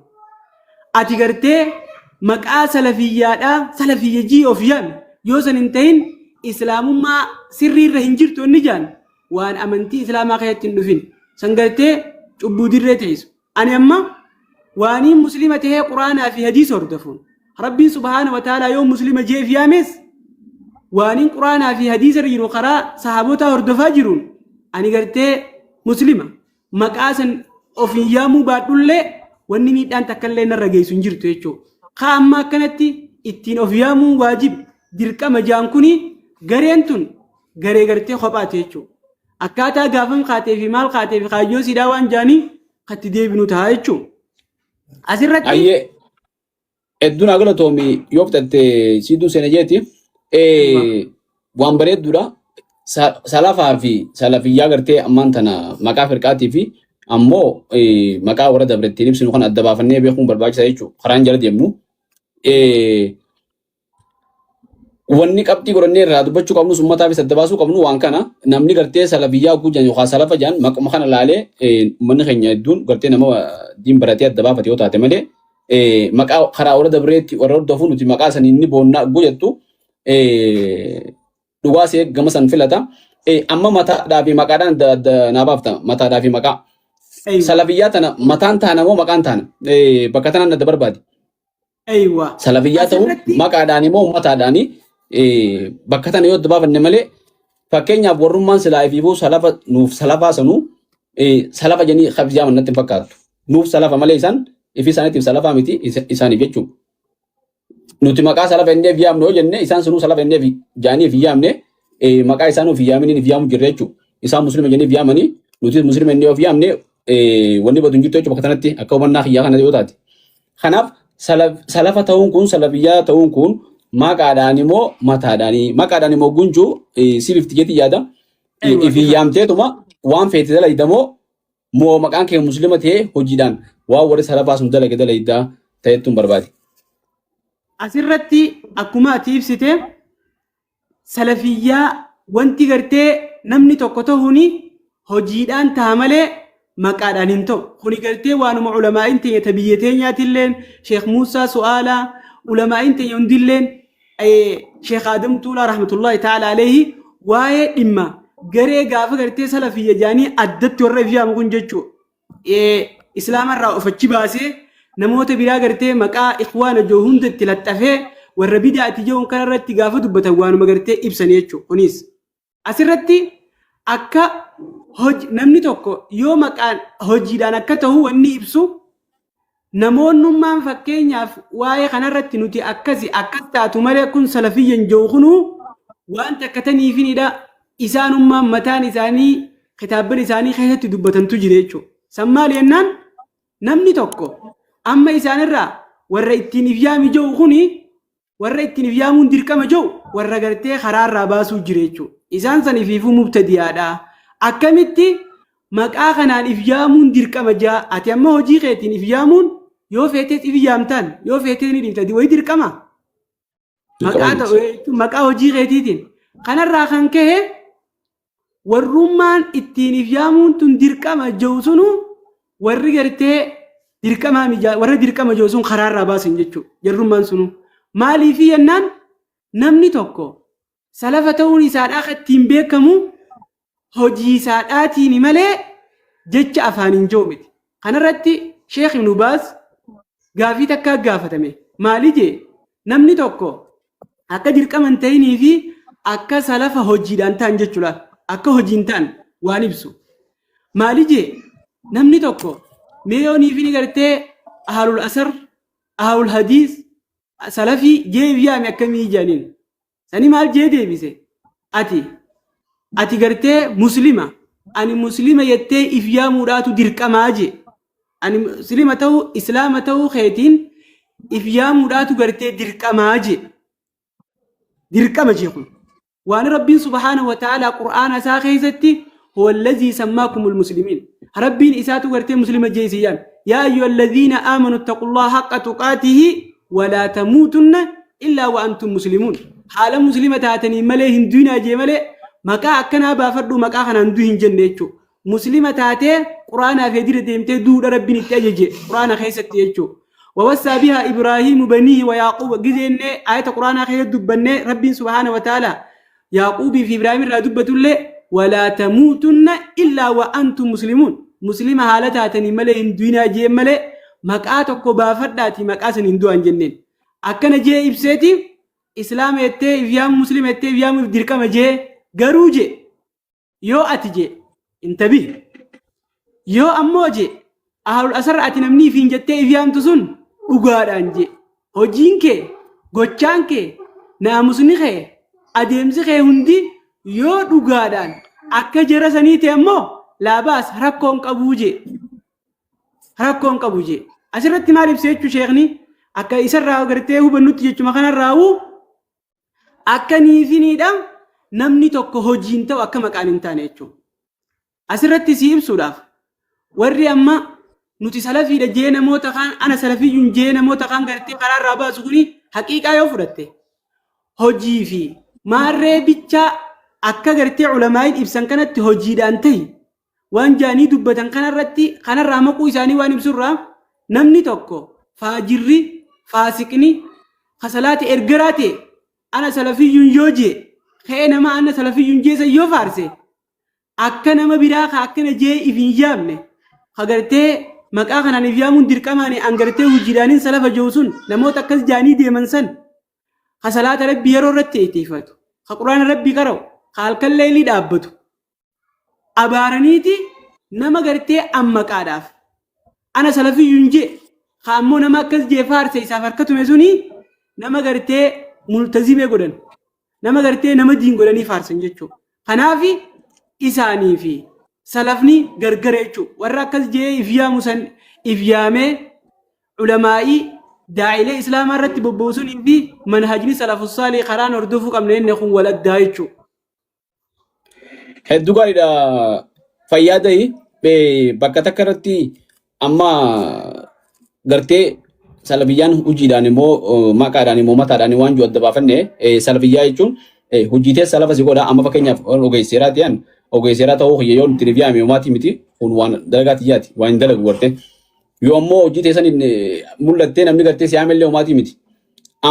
أتي غرتي مقا سلفية جي أوفيان يوسن انتين إسلام ما سري رهنجرتو النجان وان أمنتي إسلاما خيات النفين سنغرتي عبودي الرتيس أنا أما واني مسلمة هي قرآن في حديث هردفون ربي سبحانه وتعالى يوم مسلمة جي في يامس وانين قرآن في حديث رجل قراء صحابوتا هردفا جرون أني قرتي مسلمة مقاسا وفي يامو باتول لي واني ميدان تكالي نرغي سنجرتو يجو خاما كانتي اتين وفي يامو واجب ديركا مجانكوني غرينتون غري قرتي خبات يجو أكاتا غافم خاتي في مال خاتي في خاجو سيداوان جاني خاتي دي بنو تها يجو أسرتي Edduun agala toomi yoo fitatte siduu sena jeeti waan bareeddudha salafaa fi salafiyyaa gartee ammaan tana maqaa firqaatii fi ammoo maqaa warra dabrettiin ibsinu kan adda baafannee beekuun barbaachisaa jechuudha karaan jala deemnu wanni qabxii godhannee irraa dubbachuu qabnu ummataaf isa adda baasuu qabnu waan kana namni gartee salafiyyaa guujan yookaan salafa jaan maquma kana laalee manni keenya hedduun gartee nama diin baratee adda baafate yoo taate malee maqaa karaa warra dabreetti warra hordofu nuti maqaa sanii inni boonnaa gujettu dhugaa see gama san filata amma mataadhaa fi maqaadhaan naa baafta mataadhaa fi maqaa salafiyyaa tana mataan taana moo maqaan taana bakka tanaan adda barbaadi. Salafiyyaa ta'uu maqaadhaan immoo ummataadhaanii bakka tana yoo adda baafanne malee fakkeenyaaf warrummaan silaa ifiifuu salafa nuuf salafaa sanuu salafa jennee kabajaa mannatti hin fakkaatu. Nuuf salafa malee isaan ifi isaaniitiif salafaa miti isaaniif jechuudha. Nuti maqaa salafa innee fi yaamne yoo jenne isaan sunuu salafa innee fi jaanii fi yaamne maqaa isaan of yaamanii fi yaamu jirre jechuudha. Isaan muslima jennee fi yaamanii nuti muslima innee of yaamne wanni badu hin jirtu jechuudha bakka tanatti akka hubannaa kiyyaa kana yoo taate. Kanaaf salafa ta'uun kun salafiyyaa ta'uun kun maqaadhaan immoo mataadhaanii maqaadhaan immoo gunjuu sififti jetti yaada ifi yaamteetuma waan feete dalaydamoo moo maqaan kee muslima ta'ee hojiidhaan waan warri salafaa sun dalage dalaydaa ta'ettuun barbaade. Asirratti akkuma ati ibsite salafiyyaa wanti gartee namni tokko ta'uun hojiidhaan ta'a malee maqaadhaan hin ta'u. Kuni gartee waanuma ulamaa'in teenya tabiyyee teenyaatilleen Sheekh Muusaa Su'aalaa ulamaa'in teenya hundilleen Sheekh Adam Tuulaa rahmatullahi ta'ala alayhi waa'ee dhimma garee gaafa gartee salafiyya jaanii addatti warra ifyaamu kun jechuudha. Islaamarraa of achi baasee namoota biraa gartee maqaa ikhwaana joo hunda itti laxxafee warra bidaati jechuun kanarratti gaafa dubbatan waanuma gartee ibsan jechuudha. Kunis asirratti akka namni tokko yoo maqaan hojiidhaan akka ta'u wanni ibsu namoonnummaan fakkeenyaaf waa'ee kanarratti nuti akkas taatu malee kun salafiyyan jiru kunuu waan takkataniifinidha. Isaanummaan mataan isaanii kitaabban isaanii keessatti dubbatantu jira jechuudha. Sammaal yennaan namni tokko amma isaanirraa warra ittiin ifyaami jiru kuni warra ittiin ifyaamuun dirqama jiru warra gartee karaarraa baasuu jira jechuudha. Isaan san ifiifuu mubtadi'aadha. Akkamitti maqaa kanaan ifyaamuun dirqama jaa ati amma hojii keetiin ifyaamuun yoo feetees ifyaamtaan yoo feetees ni dhiibtati wayi dirqama. Maqaa hojii keetiitiin kanarraa kan ka'e warrummaan ittiin ifyaamuun tun dirqama jiru sunu warri gartee warra dirqama jiru sun karaarraa baasan jechuudha. Jarrummaan sunu maaliif yennaan namni tokko salafa ta'uun isaadhaa ittiin beekamu hojii isaadhaatiin malee jecha afaaniin jiru miti. Kanarratti Sheekh Ibn Baaz gaafii takka gaafatame maali jee namni tokko akka dirqama hin ta'inii fi akka salafa hojiidhaan ta'an jechuudha. Akka hojiin ta'an waan ibsu. Maali jee namni tokko meeyoonii fi ni gartee ahlul asar ahlul hadiis salafii jee ifyaame akkamii jaaniin. Sani maal jee deebise ati gartee muslima ani muslima yettee ifyaamuudhaatu dirqamaa jee. Ani muslima ta'uu islaama ta'uu keetiin ifyaamuudhaatu gartee dirqamaa jee. Dirqama jee kun. وأن ربي سبحانه وتعالى قرآن ساخيزتي هو الذي سماكم المسلمين ربي إساتو قرتي مسلمة جيسيان يا أيها الذين آمنوا اتقوا الله حق تقاته ولا تموتن إلا وأنتم مسلمون حال مسلمة تاتني مليهن دون جي ملي مكا أكنا بافردو مكا خناندوهن جنيتشو مسلمة تاتي قرآن في دير ديمتي دور ربي نتاجي قرآن خيستي يجو ووسى بها إبراهيم بنيه ويعقوب جزين آية قرآن خيست دبني ربي سبحانه وتعالى يعقوب في إبراهيم ردبة الله ولا تموتن إلا وأنتم مسلمون مسلمة حالتها تني ملئ الدنيا جي ملئ مكاتك بافرداتي مكاسن هندوان جنين أكنا جي إبسيتي إسلام يتي إفيام مسلم يتي إفيام إفدركم جي غرو جي يو أتجي انتبه يو أمو جي أهل الأسر أتنمني فين جتي إفيام تسون أغاران جي هجينك غوچانك ناموسني adeemsi kee hundi yoo dhugaadhaan akka jara saniiti ammoo laabaas rakkoon qabu jee asirratti maal ibsa jechuu sheekni akka isarraa gartee hubannutti jechuma kanarraa'u akka niifiniidha namni tokko hojiin ta'u akka maqaan hin taane jechuudha. Asirratti si ibsuudhaaf warri amma nuti salafiidha jee namoota kaan ana salafiyyuun jee namoota kaan gartee karaarraa baasu kuni haqiiqaa yoo fudhatte hojii fi maarree bichaa akka gartee ulamaa'in ibsan kanatti hojiidhaan tahi waan jaanii dubbatan kanarratti kanarraa maquu isaanii waan ibsurraa namni tokko faajirri faasiqni kasalaati ergaraate ana salafiyyuun yoo jee ka'ee nama ana salafiyyuun jeessa yoo faarse akka nama biraa ka akkana jee if hin yaamne hagartee maqaa kanaan if yaamuun dirqamaan angartee hojiidhaaniin salafa jiru sun namoota akkas jaanii deeman san kasalaata rabbi yeroo irratti eetifatu ka quraana rabbi qara'u ka halkan leelii dhaabbatu abaaraniiti nama gartee ammaqaadhaaf ana salafiyyuun jee ka ammoo nama akkas jee faarse isaaf harkatume suni nama gartee multazimee godhan nama gartee nama diin godhanii faarsan jechuudha. Kanaafi isaanii fi salafni gargara jechuudha. Warra akkas jee if yaamu san if yaamee ulamaa'ii daa'ilee islaamaa irratti bobboosunii fi manhajni salafus saalii karaan hordofuu qabna inni kun wal addaa jechuudha. Hedduu gaariidha. Fayyaada'ii bakka takka irratti amma gartee salafiyyaan hojiidhaan immoo maqaadhaan immoo mataadhaan waan jiru adda baafanne salafiyyaa jechuun hojiitee salafa si godha amma fakkeenyaaf ogeesseeraa ta'an ogeesseeraa ta'uu hiyyeeyyoon itti rifiyaame homaati miti kun waan dalagaa xiyyaati waan dalagu garte yoo ammoo hojiitee san mul'attee namni gartee siyaamellee homaati miti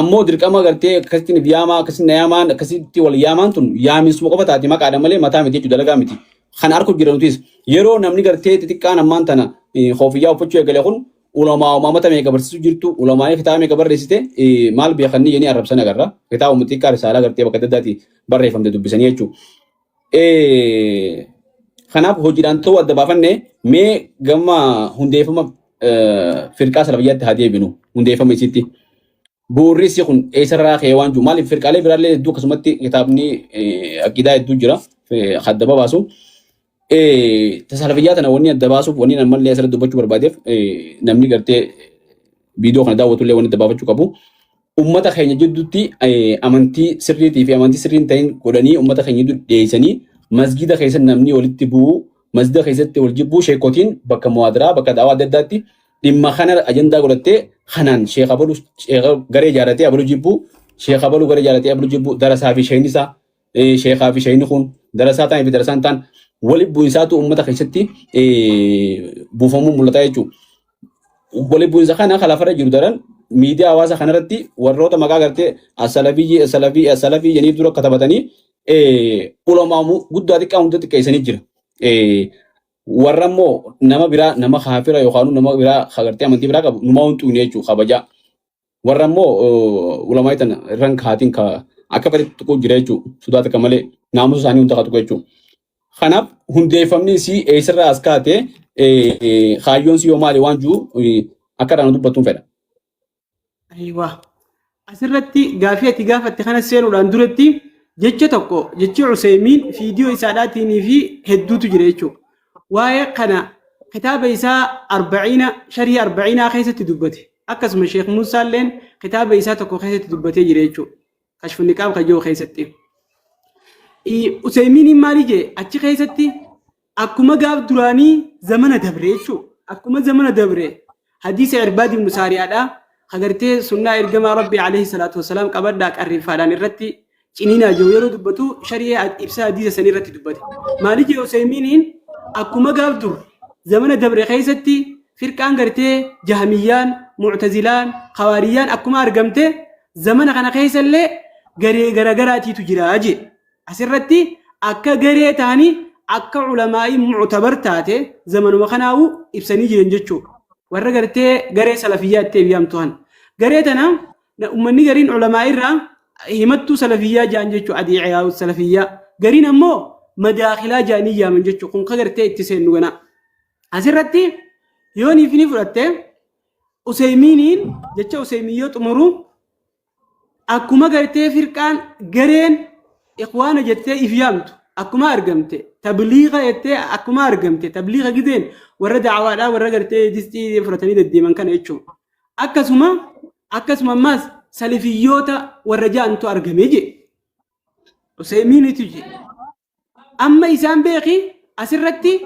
ammoo dirqama gartee akkasitti rifiyaamaa akkasitti nayaamaan akkasitti wal yaamaan tun yaaminsuma qofa taati maqaadhaan malee mataa miti jechuu dalagaa miti kan harku jiranutis yeroo namni gartee xixiqqaan ammaan tana koofiyyaa uffachuu eegale kun ulama umamata meeqa barsiisu jirtu ulama kitaaba meeqa barreessite maal beekanni yeni arrabsan agarra kitaaba mutiikaa risaalaa gartee bakka daddaati barreeffamte dubbisanii jechuudha. Kanaaf hojiidhaan ta'uu adda baafanne mee gama hundeeffama firqaa salafiyyaatti haa deebinu hundeeffama isitti. Bu'uurri kun eessarraa ka'ee waan jiru maaliif firqaalee biraallee hedduu akkasumatti kitaabni aqidaa hedduu jira haddaba baasu. Salafiyyaa tana wanni adda baasuuf wanni namallee asirratti dubbachuu barbaadeef namni gartee viidiyoo kana daawwatullee wanni adda baafachuu qabu. Uummata keenya jidduutti amantii sirriitii fi amantii sirriin ta'in godhanii uummata keenya jidduu dhiyeessanii masgida keessatti namni walitti bu'uu masgida keessatti wal jibbuu sheekotiin bakka muwaadiraa bakka daawwaa adda addaatti dhimma kana ajandaa godhattee kanaan sheeka balu garee ijaaratee abaluu jibbuu sheeka balu garee ijaaratee abaluu jibbuu darasaa fi shayini isaa sheekaa fi shayini kun darasaa ta'anii fi darasaan ta'an waliin bu'iinsaatu uummata keessatti buufamuu mul'ata jechuudha. Waliin bu'iinsa kana lafarra jiru daran miidiyaa hawaasaa kanarratti warroota maqaa gartee asalafii jeniif dura akka taphatanii ulamaa'uu guddaa xiqqaa hunda xiqqeessanii jira. Warra immoo nama biraa nama kaafira yookaan nama biraa gartee amantii biraa qabu numaa hin tuqne jechuudha kabajaa. Warra immoo ulamaa tana irraan kaatiin akka fedhetti tuquu jira jechuudha. Sodaa takka malee naamusa isaanii hunda tuqu jechuudha. Kanaaf hundeeffamni isii eessarraa as kaatee kaayyoon si yoo maali waan jiru akka dhaan dubbattuun fedha. Ayiwa. Asirratti gaafii ati gaafatte kana seenuudhaan duratti jecha tokko jechi Useymiin viidiyoo isaadhaatiin fi hedduutu jira jechuudha. Waa'ee kana kitaaba isaa sharii arba'iinaa keessatti dubbate. Akkasuma Sheekh Musaalleen kitaaba isaa tokko keessatti dubbatee jira jechuudha. Kashfu niqaab kan jiru keessatti. Useymiin maali jee achi keessatti akkuma gaaf duraanii zamana dabre jechuudha. Akkuma zamana dabre hadiisa Irbaad ibn Saariyaadhaa agartee sunnaa ergamaa Rabbi alayhi salaatu wasalaam qabadhaa qarrifaadhaan irratti ciniinaa jiru yeroo dubbatu sharii ibsa hadiisa sanii irratti dubbate. Maali jee Useymiiniin akkuma gaaf dur zamana dabre keessatti firqaan gartee Jahmiyyaan, Mu'tazilaan, Xawaariyyaan akkuma argamte zamana kana keessallee garee garagaraatiitu jira jee. Asirratti akka garee ta'anii akka ulamaa'ii mu'tabar taate zamanuma kanaa'u ibsanii jiran jechuudha. Warra gartee garee salafiyyaa itti eeyyamtuhan. Garee tana uummanni gariin ulamaa irraa himattuu salafiyyaa ja'an jechuudha adiicayaa salafiyyaa. Gariin ammoo madaakhilaa ja'anii yaaman jechuudha. Kun ka gartee itti seennu gana. Asirratti yoo niif ni fudhatte Useymiiniin jecha Useymiyyoo xumuru akkuma gartee firqaan gareen ikhwaana jettee if yaamtu akkuma argamte tabliiga jettee akkuma argamte tabliiga gideen warra da'awaadhaa warra gartee distii fudhatanii deddeeman kana jechuudha. Akkasuma ammas salafiyyoota warra ja'antu argamee je Useymiinitu je amma isaan beeki asirratti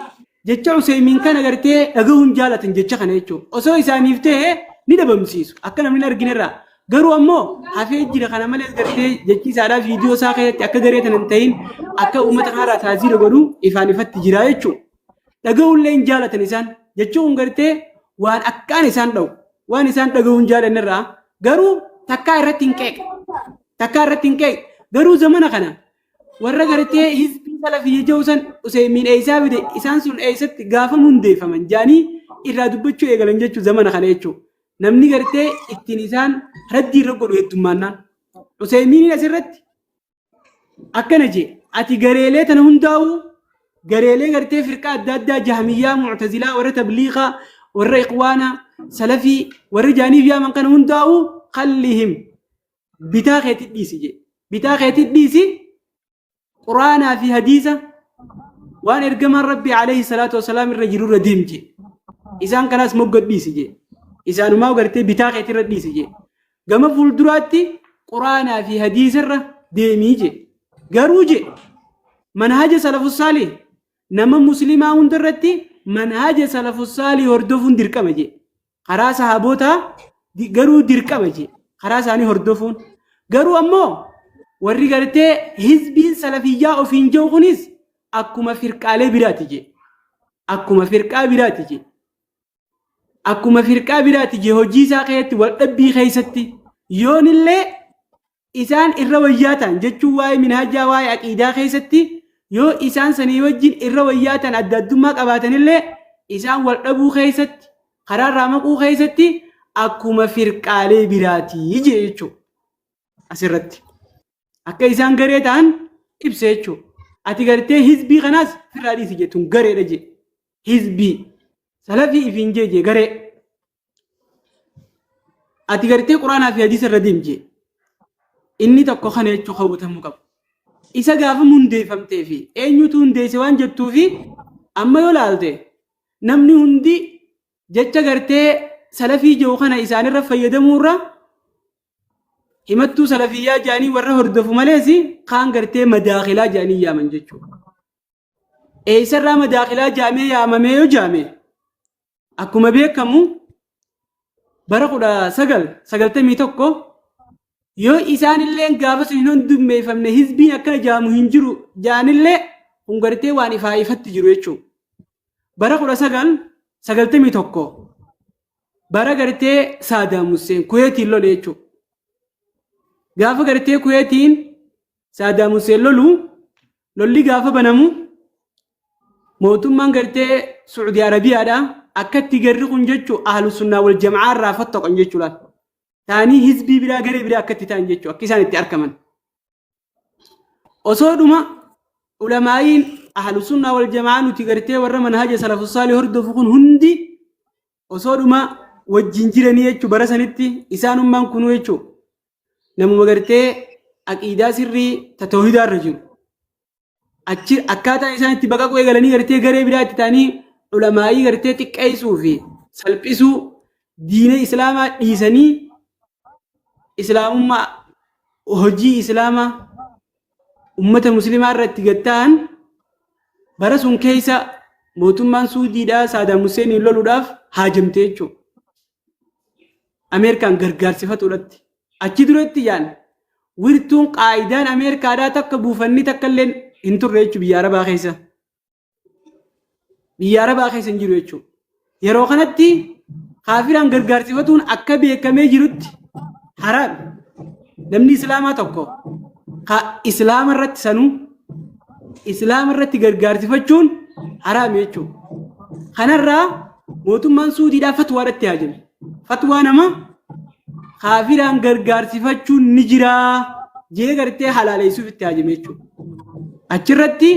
jecha Useymiin kana gartee dhagahuun jaalatan jecha kana jechuudha. Osoo isaaniif ta'e ni dhabamsiisu akka namni arginerraa garuu ammoo hafee jira kana malees gartee jechi isaadhaa viidiyoo isaa keessatti akka garee tan hin ta'in akka uummata kanarraa taasisu godhu ifaan ifatti jira jechuudha. Dhaga'uullee hin jaalatan isaan jechuun gartee waan akkaan isaan dha'u waan isaan dhaga'uu hin jaalannirraa garuu takkaa irratti hin qeeqe garuu zamana kana warra gartee hizbii salafii jawsan Useymiin eeysaa bide isaan sun eeysatti gaafa hundeeffaman jaanii irraa dubbachuu eegalan jechuu zamana kana jechuu namni gartee ittiin isaan raddii irra godhu heddummaannaan Useymiin asirratti akkana jee ati gareelee tana hundaa'u gareelee gartee firqaa adda addaa Jahmiyyaa Mu'tazilaa warra Tabliiqaa warra Ikhwaana Salafii warra jaaniif yaaman kana hundaa'u khallihim bitaa keetii dhiisi jee bitaa keetii dhiisi quraanaa fi hadiisa waan ergamaan rabbii alayhi salaatu wasalaam irra jiru irra deemje isaan kanaas moggod dhiisi jee isaanumaa gartee bitaa keetii irra dhiisi jee gama fuulduraatti quraanaa fi hadiisa irra deemii jee garuu jee manhaja salafus saalih nama muslimaa hunda irratti manhaja salafus saalih hordofuun dirqama jee karaa sahaabootaa garuu dirqama jee karaa isaanii hordofuun garuu ammoo warri gartee hizbiin salafiyyaa ofiin jiru kunis akkuma firqaalee biraati jee akkuma firqaa biraati jee hojii isaa keessatti wal dhabbii keessatti yoonillee isaan irra wayyaatan jechuun waa'ee minhajaa waa'ee aqiidaa keessatti yoo isaan sanii wajjin irra wayyaatan adda addummaa qabaatanillee isaan wal dhabuu keessatti karaa irraa maquu keessatti akkuma firqaalee biraati jee jechuudha asirratti. Akka isaan garee ta'an ibsa jechuudha. Ati gartee hizbii kanaas firraa dhiisi jettuun gareedha jee. Hizbii salafii ifiin jee garee. Ati gartee quraanaa fi hadiisa irra deem jee. Inni tokko kana jechuu hawwatamuu qabu. Isa gaafa hundeeffamtee fi eenyutu hundeesse waan jettuu fi amma yoo laalte namni hundi jecha gartee salafii jiru kana isaanirra fayyadamuurra himattuu salafiyyaa jaanii warra hordofu malees kaan gartee madaakilaa jaanii yaaman jechuudha. Eessarraa madaakilaa jaamee yaamamee yoo jaame akkuma beekamu bara 1991 yoo isaanillee gaafa sun hin hundummeeffamne hizbiin akkana jaamu hin jiru jaanillee kun gartee waan ifaa ifatti jiru jechuudha. Bara 1991 bara gartee Saadaam Hussein Kuweetiin lole jechuudha. Gaafa gartee Kuweetiin Saadaam Hussein lolli gaafa banamu mootummaan gartee Saudi Arabiyaadha akkatti garri kun jechuu Ahlus Sunnaa wal Jama'aa irraa fottaqan jechuudha. Taanii hizbii biraa garee biraa akkatti ta'an jechuu akka isaan itti argaman. Osoo dhuma ulamaa'iin Ahlus Sunnaa wal Jama'aa nuti gartee warra manhaja salafus saalih hordofu kun hundi osoo dhuma wajjin jiranii jechuu bara sanitti isaanummaan kunuu jechuu namuma gartee aqiidaa sirrii tawhiidaa irra jiru. Achi akkaataa isaan itti baqaquu eegalanii gartee garee biraatti ta'anii ulamaa'ii gartee xiqqeessuu fi salphisuu diina islaamaa dhiisanii islaamummaa hojii islaamaa ummata muslimaa irratti gatta'an bara sun keessa mootummaan Suudiidhaa Saadaam Huseeniin loluudhaaf haajamte jechuudha. Ameerikaan gargaarsifatuudhaatti. Achi duratti yaan wirtuun qaayidaan Ameerikaadhaa takka buufanni takka illee hin turre jechuudha biyya Arabaa keessa. Biyya Arabaa keessa hin jiru jechuudha. Yeroo kanatti kaafiraan gargaarsifatuun akka beekamee jirutti haraam. Namni islaamaa tokko islaama irratti sanuu islaama irratti gargaarsifachuun haraam jechuudha. Kanarraa mootummaan Suudiidhaa fatwaadhaatti haajame. Fatwaa nama kaafiraan gargaarsifachuun ni jira jee gartee halaaleessuuf itti haajame jechuudha. Achirratti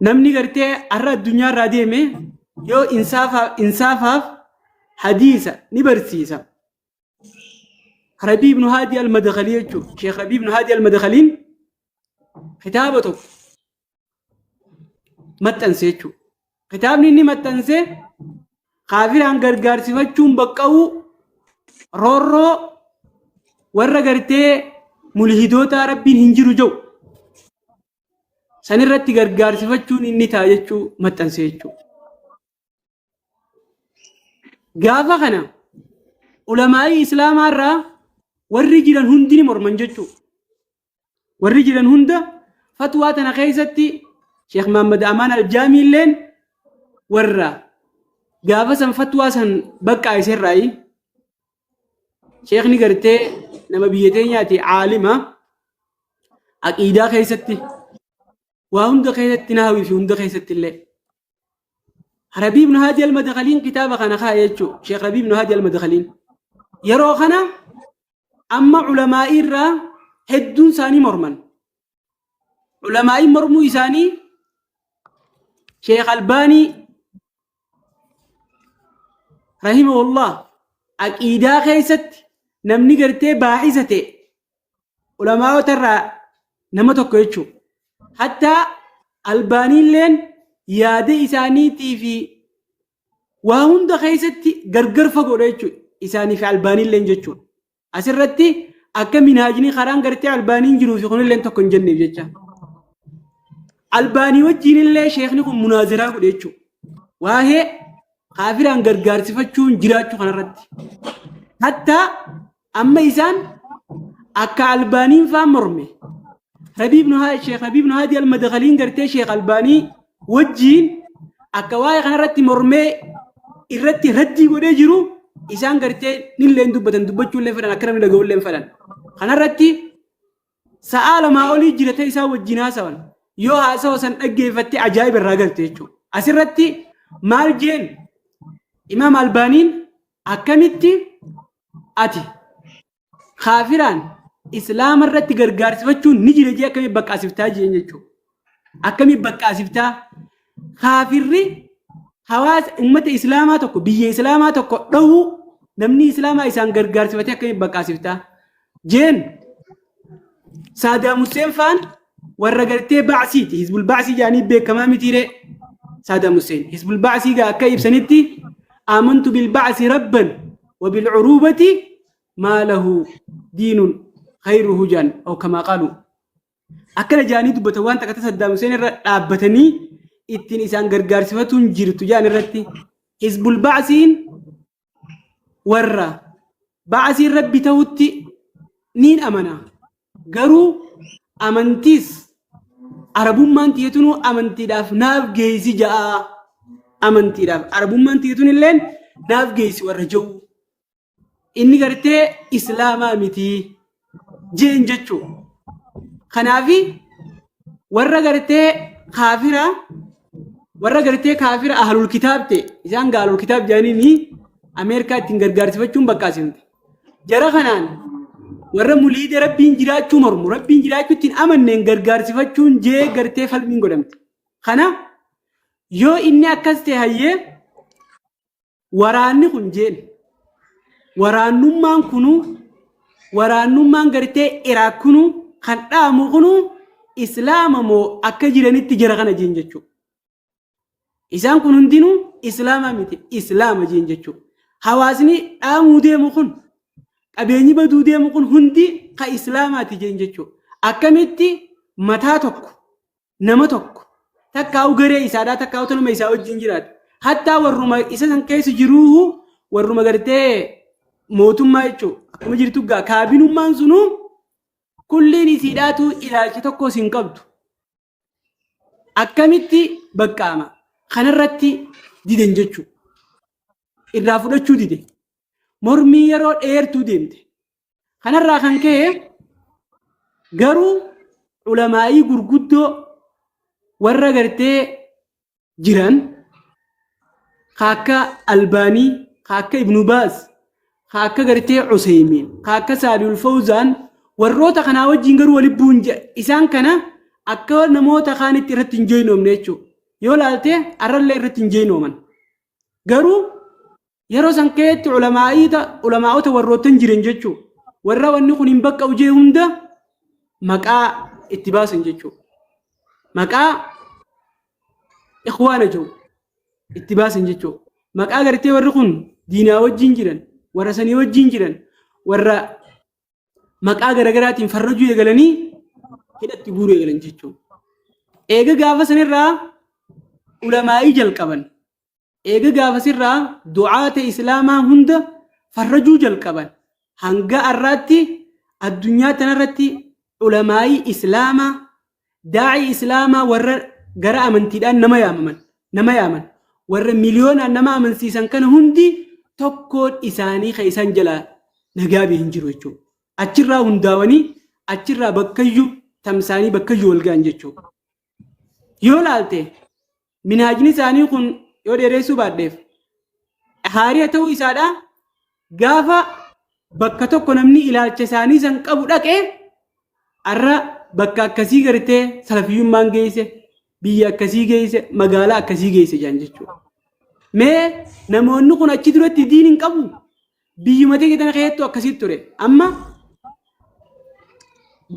namni gartee har'a addunyaa irraa deeme yoo insaafaaf hadiisa ni barsiisa. Rabii ibn Haadi al-Madkhalii jechuudha. Sheekh Rabii ibn Haadi al-Madkhaliin kitaaba tokko maxxanse jechuudha. Kitaabni inni maxxanse kaafiraan gargaarsifachuun baqqa'uu roorroo warra gartee mulhidoota rabbiin hin jiru jedhu sanirratti gargaarsifachuun inni ta'a jechuu maxxanse jechuudha. Gaafa kana ulamaa'i islaamaa irraa warri jiran hundi morman jechuudha. Warri jiran hunda fatwaa tana keessatti Sheekh Muhammad Amaan Aljaamii illeen warra gaafa san fatwaa san bakka isirraayi Sheekhni gartee nama biyya teenyaati caalima aqiidaa keessatti waa hunda keessatti naawii fi hunda keessatti illee Rabii ibn Haadi al-Madkhaliin kitaaba kana kaa'e jechuudha. Sheekh Rabii ibn Haadi al-Madkhaliin yeroo kana amma ulamaa'i irraa hedduun isaanii morman. Ulamaa'i mormuu isaanii Sheekh Albaanii rahimahullah aqiidaa keessatti namni gartee baaxisa ta'e ulamaa'ota irraa nama tokko jechuudha. Hatta Albaaniilleen yaada isaaniitii fi waa hunda keessatti gargar fagoodha jechuudha. Isaanii fi Albaaniilleen jechuudha. Asirratti akka minhaajni karaan gartee Albaaniin jiruu fi kunilleen tokko hin jenneef jecha. Albaanii wajjin illee sheekni kun munaaziraa godhe jechuudha. Waa'ee kaafiraan gargaarsifachuun jiraachuu kanarratti. Hatta amma isaan akka Albaaniin fa'aa morme. Sheekh Rabii ibn Haadi al-Madkhaliin gartee Sheekh Albaanii wajjin akka waa'ee kanarratti mormee irratti raddii godhee jiru isaan gartee nilleen dubbatan dubbachuullee fedhan akka namni dhaga'ullee fedhan. Kanarratti sa'aa lamaa olii jirate isaa wajjin haasawan. Yoo haasawa san dhaggeeffatte ajaa'iba irraa garte jechuudha. Asirratti maal jeen Imaam Albaaniin akkamitti ati kaafiraan islaama irratti gargaarsifachuun ni jira jee akkamii baqqaasiftaa jeen jechuudha. Akkamii baqqaasiftaa kaafirri hawaasa ummata islaamaa tokko biyya islaamaa tokko dhahuu namni islaamaa isaan gargaarsifatee akkamii baqqaasiftaa jeen Saadaam Huseen faan warra gartee baasiiti hizbul baasii jaanii beekamaa mitiire Saadaam Huseen hizbul baasii gaa akka ibsanitti amantu bil baasi rabban wa bil urubati ma lahu diinun khayruhu jan aw kama qalu akkana jaanii dubbata waan takka Saadaam Huseen irra dhaabbatanii ittiin isaan gargaarsifatuun jirtu jaan irratti hizbul baasiin warra baasiin rabbi ta'utti niin amana garuu amantiis arabummaan tiyyatunuu amantiidhaaf naaf geessi ja'a amantiidhaaf arabummaan tiyyatun illeen naaf geessi warra jiru inni gartee islaamaa miti jeen jechuu kanaafi warra gartee kaafira ahlul kitaab ta'e isaan ahlul kitaab jaaniini Ameerikaa ittiin gargaarsifachuun baqqaasifte jara kanaan warra muliide rabbiin jiraachuu mormu rabbiin jiraachuu ittiin amanneen gargaarsifachuun jee gartee falmiin godhamte. Kana yoo inni akkas ta'e hayyee waraanni kun jeen waraannummaan gartee Iraaq kunu kan dhaamu kunu islaama moo akka jiranitti jara kana jeen jechuudha. Isaan kun hundinuu islaama miti islaama jeen jechuudha. Hawaasni dhaamuu deemu kun qabeenyi baduu deemu kun hundi ka islaamaati jeen jechuudha. Akkamitti mataa tokko nama tokko takkaa'u garee isaadhaa takkaa'u tanuma isaa wajjin jiraatu. Hattaa warruma isa san keessa jiruu warruma gartee mootummaa jechuudha. Akkuma jirtu gaa kaabinummaan sunuu kulliin isiidhaatu ilaalcha tokko hin qabdu. Akkamitti baqqaama kanarratti diden jechuudha. Irraa fudhachuu dide. Mormii yeroo dheertuu deemte. Kanarraa kan ka'e garuu ulamaa'ii gurguddoo warra gartee jiran akka Albaanii, akka Ibnu Baaz, akka gartee Useymiin, akka Saalihul Fawzaan warroota kanaa wajjin garuu walitti bu'uun isaan kana akka namoota kaanitti irratti hin jeynoomne jechuudha. Yoo laalte arrallee irratti hin jeynooman. Garuu yeroo san keetti ulamaa'ota warroottan jiran jechuudha. Warra wanni kun hin bakka ujee hunda maqaa itti baasan jechuudha. Maqaa ikhwaana jiru itti baasan jechuudha. Maqaa gartee warri kun diinaa wajjin jiran, warra sanii wajjin jiran, warra maqaa garagaraatiin farrajuu eegalanii hidhatti guuruu eegalan jechuudha. Eega gaafa sanirraa ulamaa'ii jalqaban. Eega gaafasirraa du'aata islaamaa hunda farrajuu jalqaban hanga arraatti addunyaa tanarratti ulamaa'ii islaamaa daa'ii islaamaa warra gara amantiidhaan nama yaaman warra miliyoonaan nama amansiisan kana hundi tokkoon isaanii ka isaan jalaa nagaa bee hin jiru jechuudha. Achirraa hundaawanii achirraa bakkayyuu tamsaanii bakkayyuu wal ga'an jechuudha. Yoo laalte minhaajni isaanii kun yoo dheereessuu baadheef haariya ta'uu isaadha. Gaafa bakka tokko namni ilaalcha isaanii san qabu dhaqee arra bakka akkasii gartee salafiyyummaan geesse biyya akkasii geesse magaalaa akkasii geesse jaan jechuudha. Mee namoonni kun achi duratti diin hin qabu biyyuma ta'e tana keessattuu akkasii ture. Amma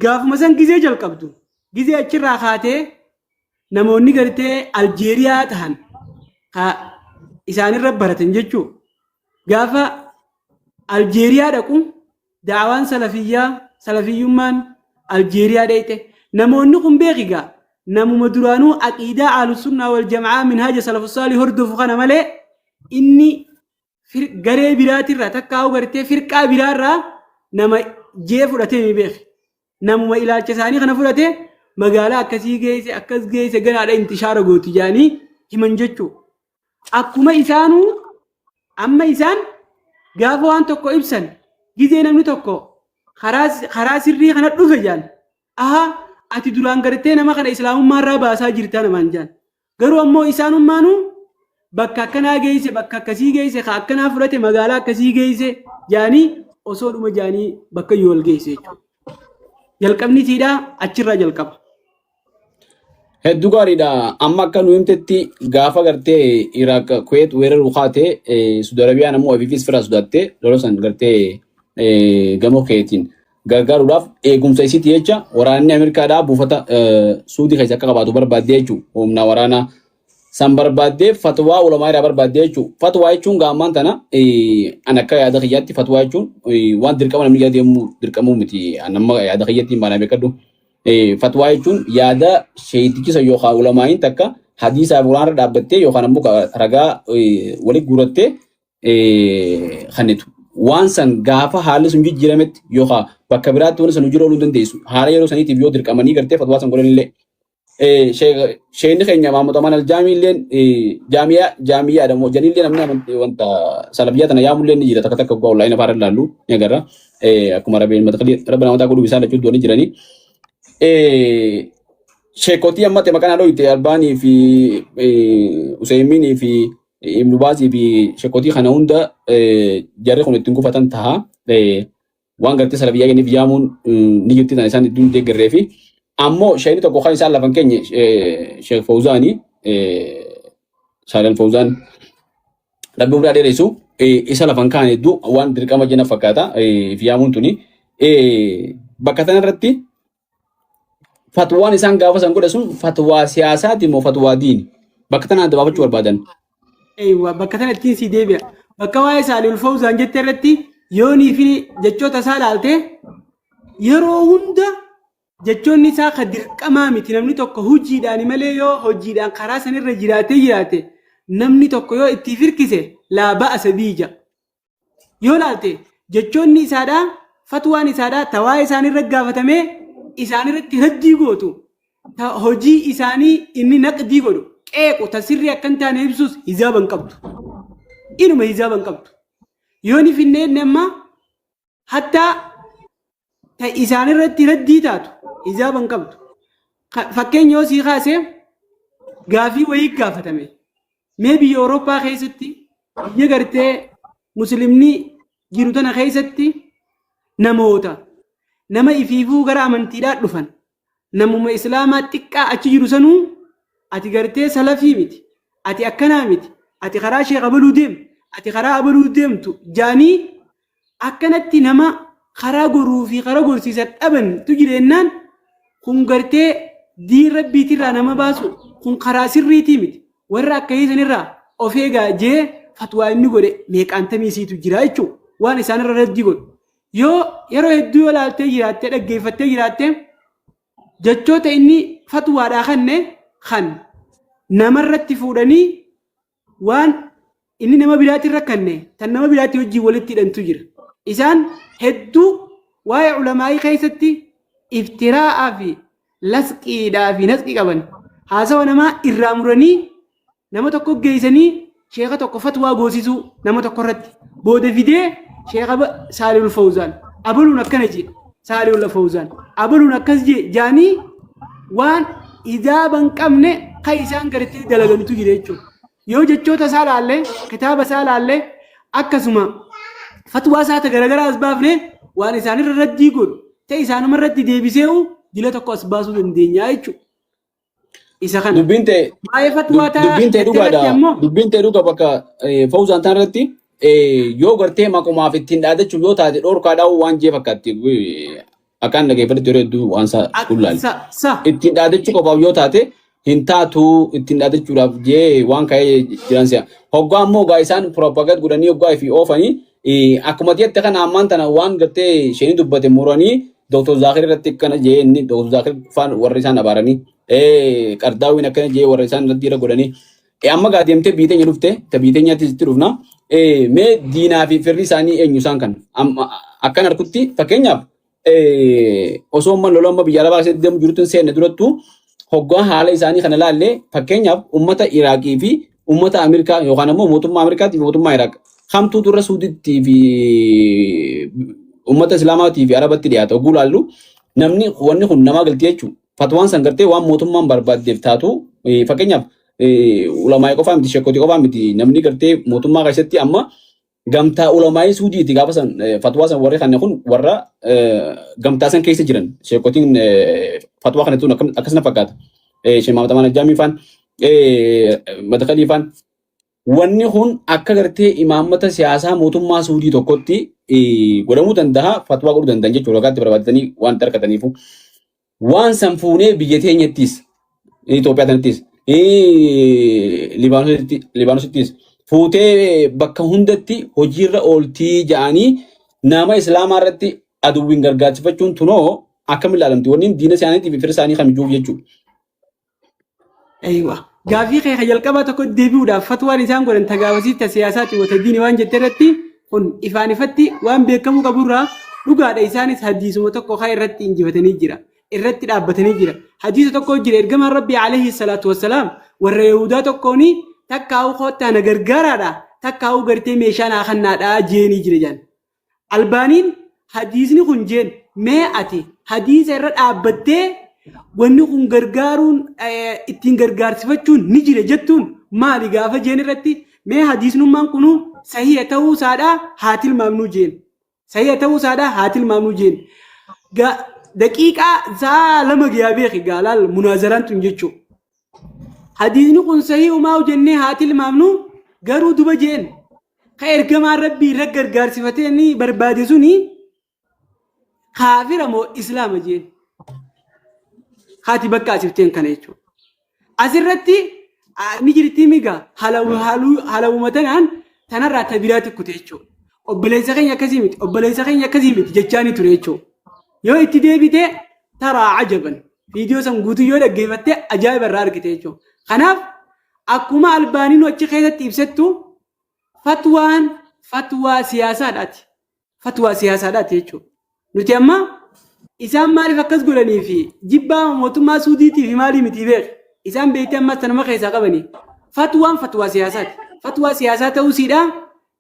gaafuma san gizee jalqabdu gizee achirraa kaatee namoonni gartee Aljeeriyaa tahan isaanirra baratan jechuudha. Gaafa Aljeeriyaa dhaqu daawaan salafiyyummaan Aljeeriyaa dheeyte namoonni kun beekigaa namuma duraanuu aqiidaa ahlusunnaa wal jamaa minhaaja salafus saalih hordofu kana malee inni garee biraatirraa takkaa'u gartee firqaa biraarraa nama jee fudhatee ni beeki. Namuma ilaalcha isaanii kana fudhatee magaalaa akkasii geesse akkas geesse ganaadha intishaara gooti jaanii himan jechuudha. Akkuma isaanuu amma isaan gaafa waan tokko ibsan gizee namni tokko karaa sirrii kana dhufe jaan aha ati duraan gartee nama kana islaamummaa irraa baasaa jirta namaan jaan garuu ammoo isaanummaanuu bakka akkanaa geesse bakka akkasii geesse ka akkanaa fudhate magaalaa akkasii geesse jaanii osoo dhuma jaanii bakka yoo wal geesse jechuudha. Jalqabni siidhaa achirraa jalqaba. Hedduu gaariidha. Amma akka nu himtetti gaafa gartee Iraaq Kuwait weeraruu kaatee Saudi Arabiyaan ammoo ofiifis fira sodaattee lola san gartee gamoo keetiin gargaaruudhaaf eegumsa isiiti jecha waraanni Ameerikaadhaa buufata Suudii keessa akka qabaatu barbaaddee jechuudha. Humna waraanaa san barbaaddee fatwaa ulamaa irraa barbaaddee jechuudha. Fatwaa jechuun gaammaan tana an akka yaada kiyyaatti fatwaa jechuun waan dirqama namni yaada deemu dirqamuu miti. Nama yaada kiyyatti hin baanaa beekadhu. Fatwaa jechuun yaada sheetichisa yookaan ulamaayin takka hadiisaa waraanarra dhaabbattee yookaan ammoo ragaa walitti guurattee kannitu. Waan san gaafa haalli sun jijjiirametti yookaan bakka biraatti waan san hojii ooluu dandeessu. Haala yeroo saniitiif yoo dirqamanii gartee fatwaa san godhanillee. Sheenni keenya Maamud Amaan Aljaamii illeen jaamiyaadha moo janillee namni wanta salafiyyaa tana yaamullee ni jira takka takka gua online afaan ilaallu ni agarra. Akkuma rabbiin namoota godhuu isaan jechuun doonii jiranii. Sheekotii amma maqaan haadha itti Albaanii fi Useyminii fi Ibnu Baazii fi sheekotii kana hunda jarri kun ittiin gufatan ta'a. Waan gartee salafiyyaa kenniif yaamuun ni jirti tan isaan ittiin deeggarree fi ammoo shayni tokko kan isaan lafan keenya Sheekh Fawzaanii Saalal Fawzaan rabbi umraa dheeressu isa lafan kaan hedduu waan dirqama jenna fakkaata fi yaamuun tuni bakka tanarratti fatwaan isaan gaafa san godha sun fatwaa siyaasaati moo fatwaa diini bakka tanaan dabaafachuu barbaadan. Bakka tanattiin si deebi'a. Bakka waa'ee Saalal Fawzaan jette irratti yoonii fi jechoota isaa ilaalte yeroo hunda jechoonni isaa ka dirqamaa miti namni tokko hojiidhaan malee yoo hojiidhaan karaa sanirra jiraate namni tokko yoo itti firkise laa ba'asa biija. Yoo ilaalte jechoonni isaadhaa fatwaan isaadhaa tawaa'ee isaanirra gaafatamee isaanirratti raddii gootu hojii isaanii inni naqdii godhu qeequ tasirri akkan taane ibsus hizaaban qabdu. Inuma hizaaban qabdu. Yooni finneen amma hattaa isaanirratti raddii taatu hizaaban qabdu. Fakkeenya yoo sii kaasee gaafii wayii gaafatame. Mee biyya Awurooppaa keessatti biyya gartee muslimni jiru tana keessatti nama ifiifuu gara amantiidhaan dhufan namuma islaamaa xiqqaa achi jiru sanuu ati gartee salafii miti ati akkanaa miti ati karaa sheekh abaluu deemtu ati karaa abaluu deemtu jaanii akkanatti nama karaa goruu fi karaa gorsiisan dhaban tu jireennaan kun gartee diin rabbiitirraa nama baasu kun karaa sirriitii miti warra akka hiisanirraa of eegaa jee fatwaa inni godhe meeqaantamii isiitu jira jechuudha waan isaanirra raddii godhu. Yoo yeroo hedduu yoo ilaaltee jiraattee dhaggeeffattee jiraattee jechoota inni fatwaadhaa kanne kan namarratti fuudhanii waan inni nama biraatti rakkanne tan nama biraatti hojii walitti hidhantu jira. Isaan hedduu waa'ee ulamaa'ii keessatti iftiraa'aa fi lasqiidhaa fi nasqii qaban haasawa namaa irraa muranii nama tokko geessanii sheeka tokko fatwaa goosisuu nama tokko irratti booda fidee sheeka Saalihul Fawzaan abaluun akkana jedhe Saalihul Fawzaan abaluun akkas jedhe jaanii waan ijaaban qabne kan isaan garitti dalaganitu jira jechuudha. Yoo jechoota isaa laallee kitaaba isaa laallee akkasuma fatwaa isaa garaagaraa as baafne waan isaanirra raddii godhu ta'e isaanuma irratti deebisee'u dila tokko as baasuu dandeenya jechuudha. Isa kana baay'ee fatwaa dubbiin ta'e dhugaa bakka Fawzaan ta'an irratti yoo gartee maqumaaf ittiin dhaadachuuf yoo taate dhorkaadhaan waan jee fakkaatti akkaan dhageeffatu yeroo hedduu waan isaa kullaale. Ittiin dhaadachuu qofaaf yoo taate hin taatu ittiin dhaadachuudhaaf jee waan ka'ee jiran si'a. Hoggaa ammoo gaa isaan propaganda godhanii hoggaa fi oofanii akkuma jettee kana ammaan tana waan gartee isheen dubbate muranii Dr. Zakir irratti akkana jee inni Dr. Zakir faan warri isaan abaaranii qardaawwiin akkana jee warri isaan irratti irra godhanii amma gaa deemtee biiteenya dhufte ta biiteenyaatti sitti dhufna mee diinaa fi firri isaanii eenyu isaan kan akkan harkutti fakkeenyaaf osoo umman loloo amma biyya arabaa keessatti deemu jirutti seenne durattu hoggaa haala isaanii kana laallee fakkeenyaaf ummata Iraaqii fi ummata Ameerikaa yookaan ammoo mootummaa Ameerikaatii fi mootummaa Iraaq hamtuutu irra Suudiitii fi ummata Islaamaatii fi Arabatti dhiyaata hogguu laallu namni wanni kun namaa galti jechuudha. Fatwaan san gartee waan mootummaan barbaaddeef taatu fakkeenyaaf ulamaa'ii qofaa miti sheekotii qofaa miti namni gartee mootummaa keessatti amma gamtaa ulamaa'ii Suudiiti gaafa san fatwaa san warri kanneen kun warra gamtaa san keessa jiran sheekotiin fatwaa kana tun akkasina fakkaata. Sheekh Mahamad Amaan Ajjaamii faan Madakalii faan wanni kun akka gartee imaammata siyaasaa mootummaa Suudii tokkotti godhamuu danda'a fatwaa godhuu danda'an jechuudha rakkaatti barbaadatanii waan tarkataniifu waan san fuunee biyya teenyattis Itoophiyaa tanattis Libaanoosittis fuutee bakka hundatti hojiirra ooltii ja'anii nama islaamaa irratti aduwwiin gargaarsifachuun tunoo akkam ilaalamti wanni diina isaaniitii fi fira isaanii kamijuuf jechuudha. Aywa gaafii keessa jalqabaa tokko deebi'uudhaaf fatwaan isaan godhan tagaawasitti siyaasaatti wata diini waan jette irratti kun ifaan ifatti waan beekamuu qaburraa dhugaadha isaanis hadiisuma tokko kaa irratti injifatanii jira irratti dhaabbatanii jira hadiisa tokko jira ergamaan rabbii alayhi salaatu wassalaam warra yahudaa tokkooni takkaa'uu koottaa na gargaaraadha takkaa'uu gartee meeshaa naa kannaadhaa jeenii jira jaan albaaniin hadiisni kun jeen mee ati hadiisa irra dhaabbattee wanni kun gargaaruun ittiin gargaarsifachuun ni jira jettuun maali gaafa jeen irratti mee hadiisnummaan kunuu sahiha ta'uu isaadhaa haa tilmaamnuu jeen sahiha ta'uu isaadhaa haa tilmaamnuu jeen daqiiqaa saa lama giyaa beeki gaalaal munaazaraan tun jechuudha. Hadiisni kun sahii umaa jennee haa tilmaamnu garuu duba jeen ka ergamaan rabbii irra gargaarsifatee ni barbaade suni kaafira moo islaama jeen haati bakka asifteen kana jechuudha. Asirratti ni jirti migaa halawuma tanaan tanarraa tabiraatti kute jechuudha. Obboleessa keenya akkasii miti obboleessa keenya akkasii miti jechaanii ture jechuudha. Yoo itti deebitee taraa ajaban viidiyoo san guutuu yoo dhaggeeffattee ajaa'iba irraa argite jechuudha. Kanaaf akkuma albaaniin achi keessatti ibsattu fatwaan fatwaa siyaasaadhaati. Fatwaa siyaasaadhaati jechuudha. Nuti amma isaan maaliif akkas godhanii fi jibbaa mootummaa Suudiitii fi maalii miti beeku isaan beektee ammas tanuma keessaa qabanii fatwaan fatwaa siyaasaati. Fatwaa siyaasaa ta'uusiidhaa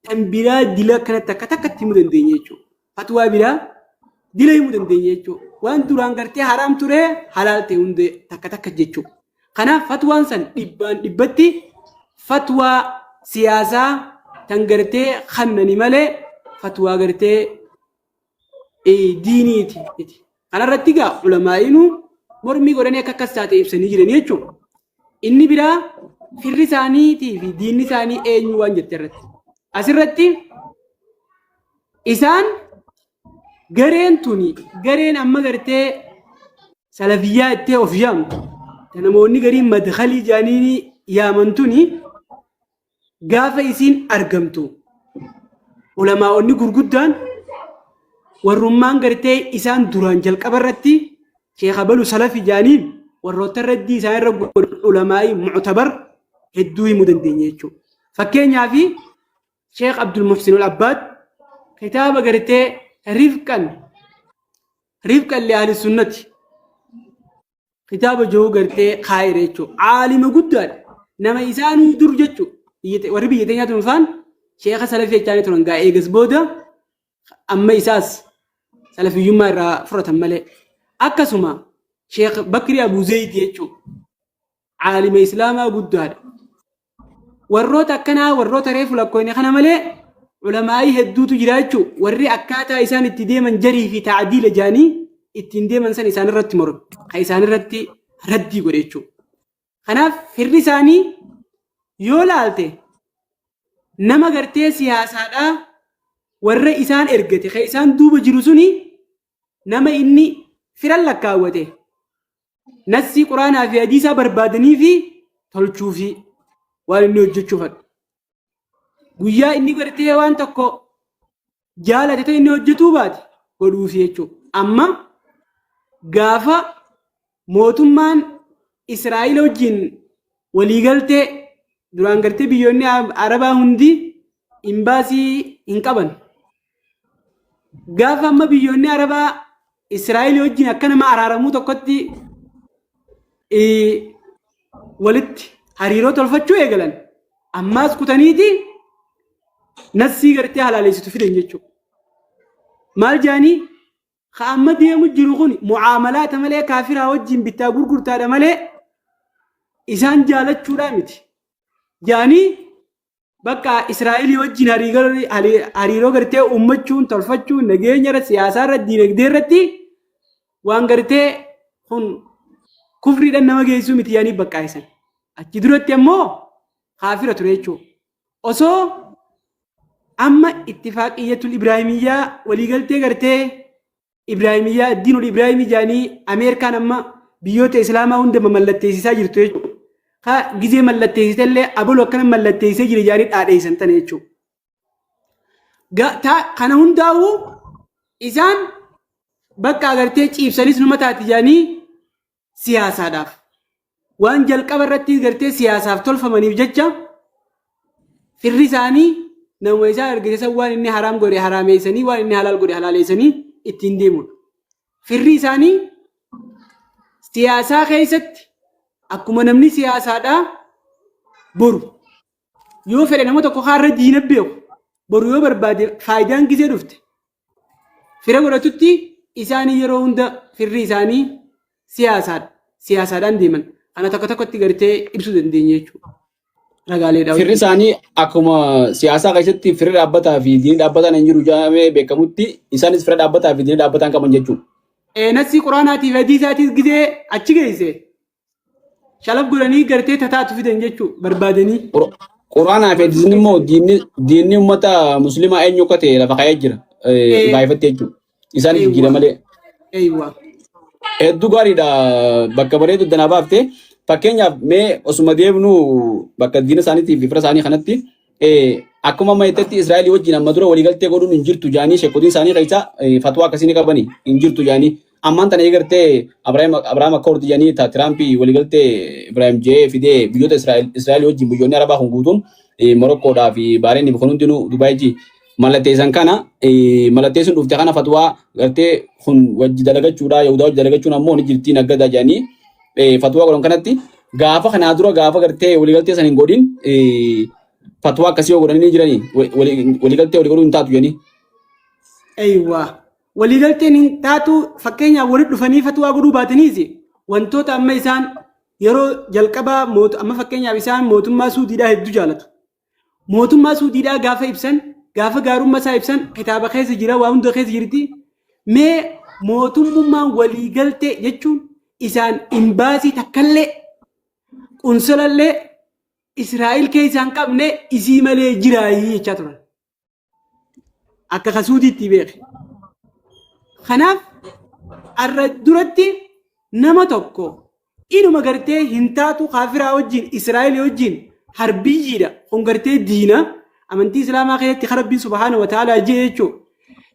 tan biraa dila kanatti akka takkatti himuu dandeenya jechuudha. Fatwaa biraa dila himuu dandeenya jechuudha. Waan duraan gartee haraam ture halaal ta'e hundee takka takka jechuudha. Kanaaf fatwaan san dhibbatti fatwaa siyaasaa tan gartee kannani malee fatwaa gartee diiniiti. Kanarratti egaa ulamaa'iinuu mormii godhanii akka akkas taate ibsanii jiran jechuudha. Inni biraa firri isaaniitii fi diinni isaanii eenyu waan jette irratti. Asirratti isaan gareen tuni gareen amma gartee salafiyyaa ittee of yaamtu namoonni gariin madkhalii jaaniini yaamantuni gaafa isiin argamtu ulamaa'onni gurguddaan warrummaan gartee isaan duraan jalqaba irratti sheekh abalu salafi jaaniin warroota irratti isaan irra ulamaa'ii mu'tabar hedduu himuu dandeenya jechuudha. Fakkeenyaaf Sheekh Abdul Muhsin Al-Abbad kitaaba gartee rifqan li ahli sunnati kitaaba jiru gartee kaayire jechuudha. Caalima guddaadha. Nama isaanuu dur jechuudha. Warri biyya teenyaa turan sheekha salafii jechaanii turan gaa eegas booda amma isaas salafiyyummaa irraa fudhatan malee. Akkasuma Sheekh Bakri Abu Zayd jechuudha. Caalima islaamaa guddaadha. Warroota akkanaa warroota reefu lakkoofne kana malee ulamaa'ii hedduutu jira jechuudha. Warri akkaataa isaan itti deeman jarii fi taadiila jaanii ittiin deeman san isaan irratti mormu. Kan isaan irratti raddii godhe jechuudha. Kanaaf firri isaanii yoo laalte nama gartee siyaasaadhaa warra isaan ergate kan isaan duuba jiru suni nama inni firan lakkaawwate nassii quraanaa fi hadiisaa barbaadanii fi tolchuu fi waan inni hojjechuufadha. Guyyaa inni gartee waan tokko jaalate ta'e inni hojjetuu baate godhuufi jechuudha. Amma gaafa mootummaan Israa'eel wajjin waliigaltee duraan gartee biyyoonni Arabaa hundi imbaasii hin qaban. Gaafa amma biyyoonni Arabaa Israa'eel wajjin akka nama araaramuu tokkotti walitti hariiroo tolfachuu eegalan. Ammaas kutaniiti nassii gartee halaaleessitu fidan jechuudha. Maal jaanii amma deemu jiru kun mucaamalaata malee kaafiraa wajjin bittaa gurgurtaadha malee isaan jaalachuudhaa miti. Jaanii bakka Israa'eel wajjin hariiroo gartee uummachuun tolfachuun nageenya irratti siyaasaa irratti diinagdee irratti waan gartee kun kufriidhaan nama geessuu miti yaanii baqqaa'isan. Achi duratti ammoo kaafira ture jechuudha. Osoo amma ittifaaqiyyattul Ibraahimiyyaa waliigaltee gartee Ibraahimiyyaa diinul Ibraahimii jaanii Ameerikaan amma biyyoota Islaamaa hunda mallatteessisaa jirtu jechuudha. Ha gizee mallatteessite illee abaluu akkana mallatteessee jira jaanii dhaadheessan tana jechuudha. Kana hundaa'uu isaan bakka agartee ciibsanis numa taati jaanii siyaasaadhaaf waan jalqaba irratti gartee siyaasaaf tolfamaniif jecha firri isaanii nama isaan argisiisan waan inni haraam godhe haraameessanii waan inni halaal godhe halaaleessanii ittiin deemudha. Firri isaanii siyaasaa keessatti akkuma namni siyaasaadhaa boru yoo fedhe nama tokko har'a diina beeku boru yoo barbaade faayidaan gizee dhufte fira godhatutti isaanii yeroo hunda firri isaanii siyaasaadhaan deeman kana tokko tokkotti gartee ibsuu dandeenya jechuudha. Ragaaleedha. Firri isaanii akkuma siyaasaa keessatti firri dhaabbataa fi diinni dhaabbataan hin jiru jedhamee beekamutti isaanis firri dhaabbataa fi diinni dhaabbataan qaban jechuudha. Nassii quraanaatii fi hadiisaatis gizee achi geesse shalaf godhanii gartee tataatu fidan jechuudha barbaadanii. Quraanaa fi hadiisni immoo diinni uummata musliimaa eenyu akka ta'e lafa kaa'ee jira baay'ifattee jechuudha. Isaanis jijjiira malee. Hedduu gaariidha bakka bareedu danaa baaftee. Fakkeenyaaf mee osuma deemnu bakka diina isaaniitii fi fira isaanii kanatti akkuma amma jettatti Israa'eel wajjin amma dura waliigaltee godhuun hin jirtu jaanii sheekotiin isaanii keessaa fatwaa akkasii ni qabanii hin jirtu jaanii ammaan tana eegartee Abrahaam akka horti jaanii Tiraampii waliigaltee Ibraahim jee fidee biyyoota Israa'eel wajjin biyyoonni Arabaa kun guutuun Morokkoodhaa fi Baareen kun hundinuu Dubaayii mallatteessan kana mallatteessuun dhufte kana fatwaa gartee kun wajji dalagachuudhaa Yahudaa wajji dalagachuun ammoo ni jirtii naggadaa jaanii fatwaa godhan kanatti gaafa kanaa dura gaafa gartee waliigaltee san hin godhin fatwaa akkasii godhanii jiranii waliigaltee walii godhuu hin taatu jedhanii. Waliigalteen hin taatu fakkeenyaaf walitti dhufanii fatwaa godhuu baataniis wantoota amma isaan yeroo jalqabaa amma fakkeenyaaf isaan mootummaa Suudiidhaa hedduu jaalatu. Mootummaa Suudiidhaa gaafa ibsan gaafa gaarummaa isaa ibsan kitaaba keessa jira waa hunda keessa jirti mee mootummaan waliigaltee jechuun isaan imbaasii takkallee qunsulallee Israa'eel keessaan qabne isii malee jiraayii jechaa turan. Akka kasuutiitti beeke. Kanaaf arra duratti nama tokko inuma gartee hin taatu kaafiraa wajjin Israa'eel wajjin harbiyyiidha kun gartee diina amantii Islaamaa keessatti Rabbiin subhaanahu wa ta'aalaa jee jechuudha.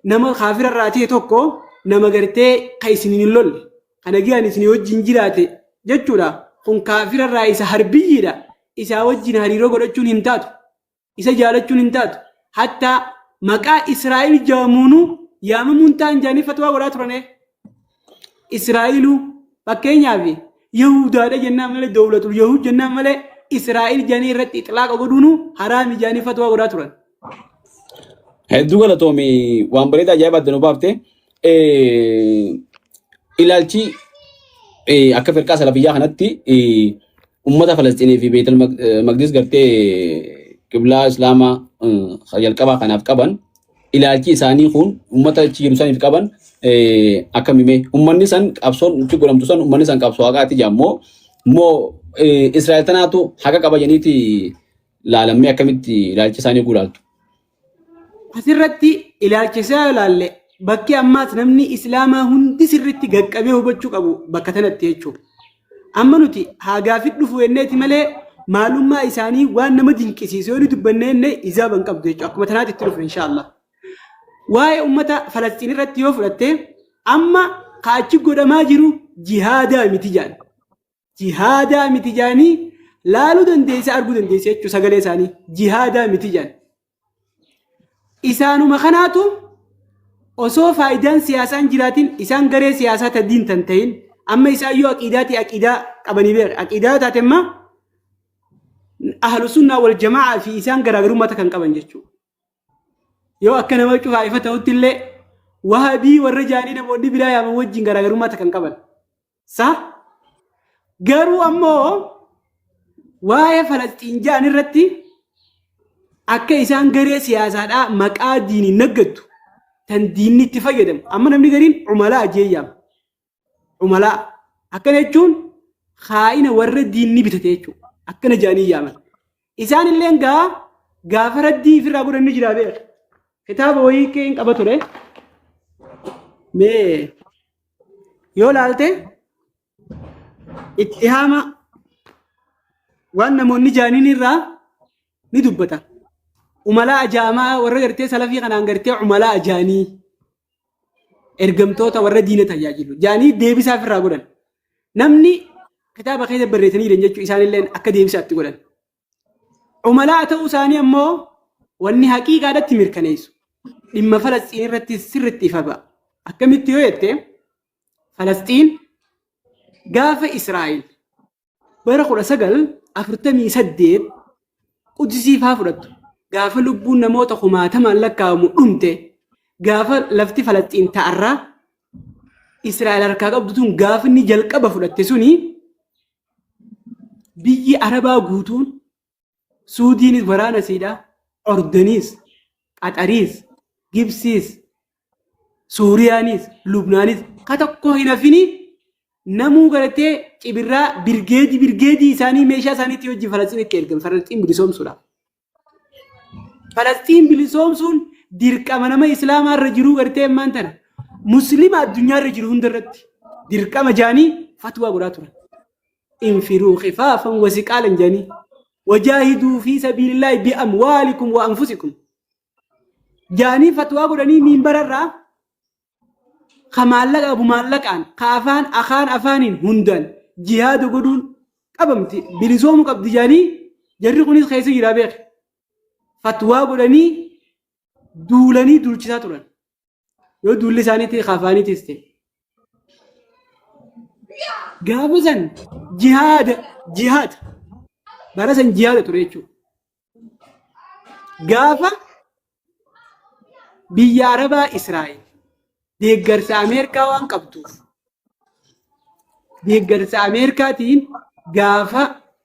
Nama kaafira irraa ta'e tokko nama gartee kan isin hin lolle. Kana giyaan isin wajjin jiraate jechuudha. Kun kaafira irraa isa harbiyyiidha. Isa wajjin hariiroo godhachuun hin taatu. Isa jaalachuun hin taatu. hatta maqaa Israa'el jaamunu yaamamuun ta'an jaanii fatwaa godhaa turane. Israa'elu fakkeenyaaf Yahudaadha jennaan malee dawlatul Yahud jennaan malee Israa'el jaanii irratti ixlaaqa godhuunu haraami jaanii fatwaa godhaa turan. Hedduu galatoomii waan bareedaa ajaa'ibaa adda nu baafte. Ilaalchi akka firqaa salafiyyaa kanatti ummata Falasxiinii fi Beetel Maqdis gartee qiblaa Islaamaa jalqabaa kanaaf qaban ilaalchi isaanii kun ummata achi jiru saniif qaban akkamime ummanni san qabsoon itti godhamtu san ummanni san qabsoo haqaati jaammoo moo Israa'el tanaatu haqa qaba jeniiti laalamee akkamitti ilaalchi isaanii guulaaltu. Asirratti ilaalchisaa ilaalle bakki ammaas namni Islaamaa hundi sirriitti gaqqabee hubachuu qabu bakka tanatti jechuudha. Amma nuti haagaafii dhufu enneeti malee maalummaa isaanii waan nama dinqisiisu yoo dubbannee enne izaaban qabdu jechuudha. Akkuma tanaatti itti dhufu inshaAllah. Waa'ee uummata Falastiin irratti yoo fudhatte amma kaachi godhamaa jiru jihaadaa miti jaan. Jihaadaa miti jaanii laaluu dandeessa arguu dandeessa jechuudha sagalee isaanii jihaadaa miti jaan. Isaanuma kanaatu osoo faayidaan siyaasaan jiraatiin isaan garee siyaasaa taddiin tan ta'in amma isaan yoo aqiidaa qabanii beeku aqiidaa taate immoo ahlu sunnaa wal jamaa fi isaan garaagarummaa kan qaban jechuudha. Yoo akka nama cufaa ifa ta'utti illee wahabii warra jaanii namoonni biraa yaaman wajjin garaagarummaa kan qaban. Garuu ammoo waa'ee Falastiin jaan irratti akka isaan garee siyaasaadhaa maqaa diinii naggattu tan diinni itti fayyadamu amma namni gariin umalaa ajeeyyaama. Umalaa akkana jechuun haa'ina warra diinni bitate jechuudha akkana jaanii yaaman. Isaan illee gaafa raddii ofirraa godhanni jira beeku. Kitaaba wayii keen qaba ture. Mee yoo laalte ittihaama waan namoonni jaaniin irraa ni dubbata. Umalaa ajaamaa warra gartee salafii kanaan gartee umalaa ajaanii ergamtoota warra diina tajaajilu jaanii deebisaaf irraa godhan. Namni kitaaba keessa barreessanii jiran jechuun isaanillee akka deebisaatti godhan. Umalaa ta'uu isaanii ammoo wanni haqiiqaadhaatti mirkaneessu. Dhimma Falastiin irratti sirriitti ifa ba'a. Akkamitti yoo jette Falastiin gaafa Israa'el bara 1948 Qudsiifaa fudhattu. Gaafa lubbuun namoota kumaatamaan lakkaa'amu dhumte gaafa lafti Falastiin ta'arraa Israa'el harkaa qabdu tun gaafa inni jalqaba fudhatte suni biyyi Arabaa guutuun Suudiinis waraana siidhaa Ordaniis Qaxariis Gibsiis Suuriyaanis Lubnaanis ka tokko hin hafini namuu garatee cibirraa birgeedii isaanii meeshaa isaaniitti wajjin Falasxiinitti ergan Falasxiin bilisoomsuudhaaf. Falastiin bilisoomsuun dirqama nama Islaamaa irra jiruu gartee ammaan tana Muslima addunyaa irra jiru hundarratti dirqama jaanii fatwaa godhaa turan. Infiruu khifaafan wa siqaalan jaanii wajaahiduu fi sabiilillaahi bi'amwaalikum wa anfusikum jaanii fatwaa godhanii miimbararraa kamaallaqa abu maallaqaan kaafaan afaaniin hundaan jihaada godhuun qabamti bilisoomuu qabdi jaanii jarri kunis keessa jira beeku. Fatwaa godhanii duulanii duulchisaa turan. Yoo duulli isaaniitti kaafaaniitis ta'e. Gaafa san jihaada bara san jihaada ture jechuudha. Gaafa biyya Arabaa Israa'el deeggarsa Ameerikaa waan qabduuf deeggarsa Ameerikaatiin gaafa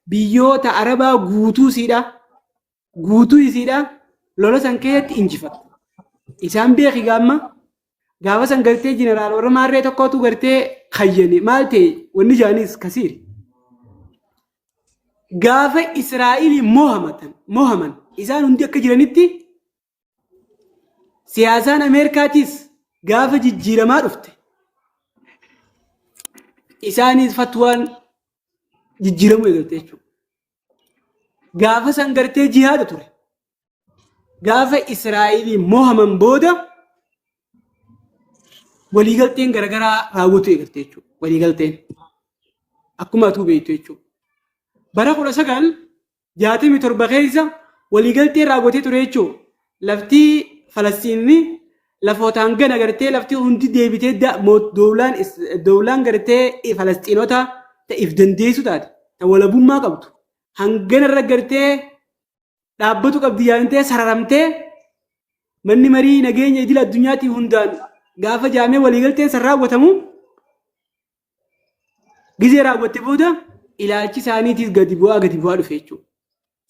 biyyoota Arabaa guutuu isiidha lola san keessatti injifatu. Isaan beeki gaafa san gartee jeneraal warra maarree tokkotu gartee kayyane maal ta'e wanni jaanis kasiiri. Gaafa Israa'el mohaman isaan hundi akka jiranitti siyaasaan Ameerikaatis gaafa jijjiiramaa dhufte isaanis fatwaan jijjiiramuu eegalte jechuudha. Gaafa san gartee jihaada ture. Gaafa Israa'el mohaman booda waliigalteen garagaraa raawwatu eegalte jechuudha. Waliigalteen akkuma atuu beektu jechuudha. Bara 1967 keessa waliigalteen raawwatee ture jechuudha. lafti Falastiinni lafootaan gana gartee lafti hundi deebitee doolaan gartee Falastiinota ta'if dandeessu taate ta walabummaa qabdu hangana irra gartee dhaabbatu qabdi yaa'intee sararamtee manni marii nageenya idil addunyaatti hundaan gaafa jaamee waliigalteen san raawwatamu gizee raawwatte booda ilaalchi isaaniitiif gadi bu'aa dhufe jechuudha.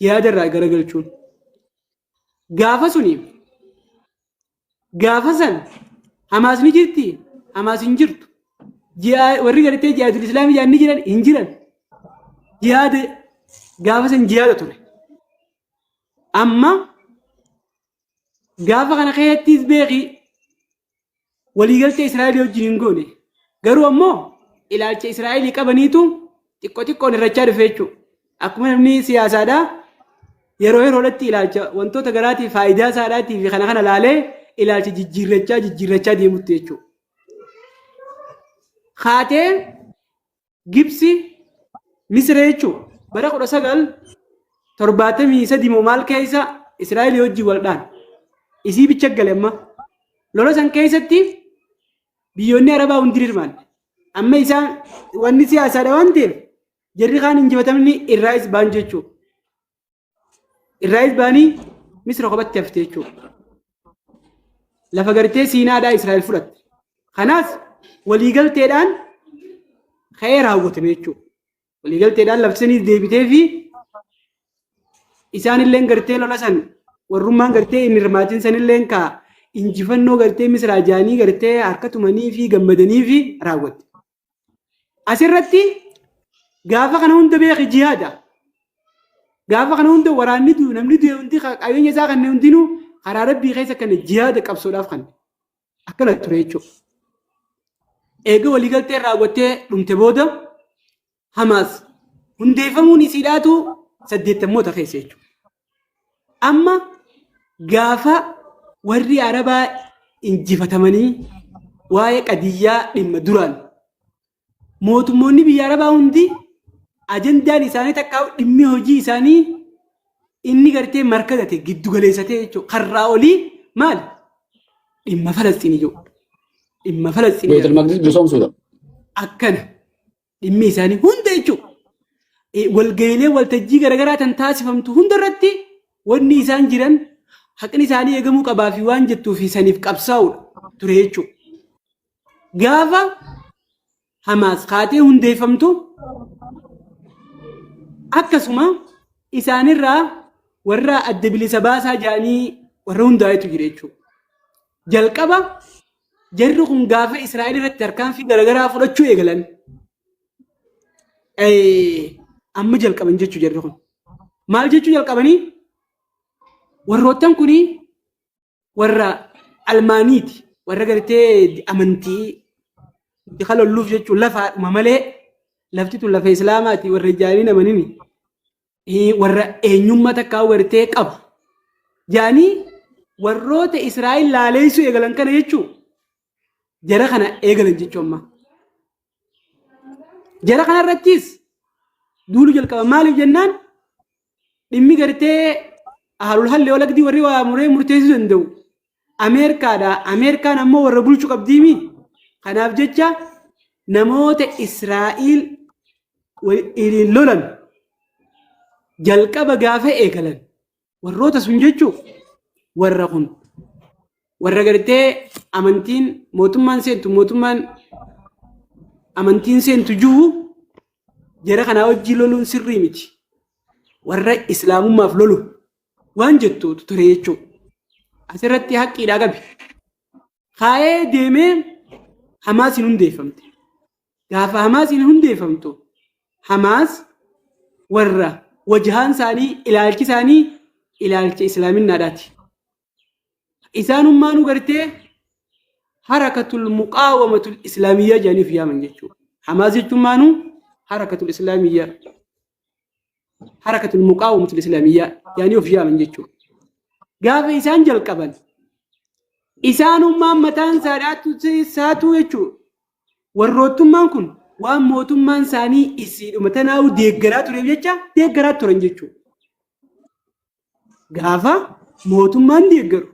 Yaada irraa garagalchuun. Gaafa suni gaafa san Hamaas ni jirti Hamaas hin jirtu. Warri gartee jihaadul islaamii jaanni jiran hin jiran. Jihaada gaafa san jihaada ture. Amma gaafa kana keessattis beeki waliigaltee Israa'eel wajjin hin goone. Garuu ammoo ilaalcha Israa'eel qabaniitu xiqqoon irrachaa dhufe jechuudha. Akkuma namni siyaasaadhaa yeroo yeroodhatti ilaalcha wantoota garaatii faayidaa isaadhaatii fi kana laalee ilaalcha jijjiirrachaa deemutti jechuudha. Haatee Gibsi Misira jechuudha. Bara 1973 moo maal keessa Israa'eel wajjin waldhaan isii bicha gale amma lola san keessatti biyyoonni Arabaa hundi hirmaanne. Amma isaan wanni siyaasaadha waan ta'eef jarri kaan injifatamni Irraa'is baan jechuudha. Irraa'is baanii Misira kophaatti hafte jechuudha. Lafa gartee Siinaadhaa Israa'eel fudhatte. Kanaas waliigalteedhaan ka'ee raawwatame jechuudha. Waliigalteedhaan labsanii deebitee fi isaanillee gartee lola san warrummaan gartee inni hirmaatiin sanillee ka injifannoo gartee Misiraa jaanii gartee harka tumanii fi gammadanii fi raawwatte. Asirratti gaafa kana hunda beeki jihaada. Gaafa kana hunda waraanni namni du'e hundi qabeenya isaa kanneen hundinuu karaa rabbii keessa kan jihaada qabsoodhaaf kan akkana ture jechuudha. Eega waliigaltee raawwattee dhumte booda Hamaas hundeeffamuun isiidhaatu 80moota keessa jechuudha. Amma gaafa warri Arabaa injifatamanii waa'ee qadiyyaa dhimma duraan mootummoonni biyya Arabaa hundi ajandaan isaanii takka dhimmi hojii isaanii inni gartee markazate giddu galeessatee jechuudha. Karraa olii maal? Dhimma Falastiin jechuudha. Dhimma Falastiin. Beetul Maqdis bisoomsuudha. Akkana dhimmi isaanii hunda jechuudha. Walga'iilee waltajjii garaagaraa tan taasifamtu hundarratti wanni isaan jiran haqni isaanii eegamuu qabaa fi waan jettuu fi saniif qabsaa'uudha ture jechuudha. Gaafa Hamaas kaatee hundeeffamtu akkasuma isaanirraa warra adda bilisa baasaa jedhanii warra hundaa'etu jira jechuudha. Jalqaba jarri kun gaafa Israa'eel irratti tarkaanfii garaagaraa fudhachuu eegalan amma jalqaban jechuu jarri kun. Maal jechuu jalqabanii? Warroottan kuni warra almaaniiti. Warra gartee amantii kalolluuf jechuun lafaadhuma malee lafti tun lafa islaamaati warra jaaniin amanini. Warra eenyummaa takkaa gartee qabu. Jaanii warroota Israa'eel laaleessuu eegalan kana jechuun jara kana eegalan jechuu amma. Jara kana irrattis duulu jalqaba maaliif jennaan dhimmi gartee ahalul halli walaqdii warri waa muree murteessuu danda'u. Ameerikaadha. Ameerikaan ammoo warra bulchuu qabdiimi. Kanaaf jecha namoota Israa'eel lolan jalqaba gaafa eegalan warroota sun jechuun warra kun warra gartee amantiin mootummaan amantiin seentu jiru jara kanaa wajjii loluun sirrii miti. Warra islaamummaaf lolu waan jettuutu ture jechuudha. Asirratti haqqiidhaa qabi. Kaayee deemee Hamaasiin hundeeffamte. Gaafa Hamaasiin hundeeffamtu Hamaas warra wajahaan isaanii ilaalchi isaanii ilaalcha islaaminaadhaati. Isaanummaanuu gartee harakatul muqaawamatul islaamiyyaa jedhaniif yaaman jechuudha. Hamaas jechuun maanuu harakatul islaamiyyaa. Harakatul muqaawamatul islaamiyyaa jedhanii of yaaman jechuudha. Gaafa isaan jalqaban isaanummaan mataan isaatu jechuudha. Warroottummaan kun waan mootummaan isaanii isiidhuma tanaa'u deeggaraa tureef jecha deeggaraa turan jechuudha. Gaafa mootummaan deeggaru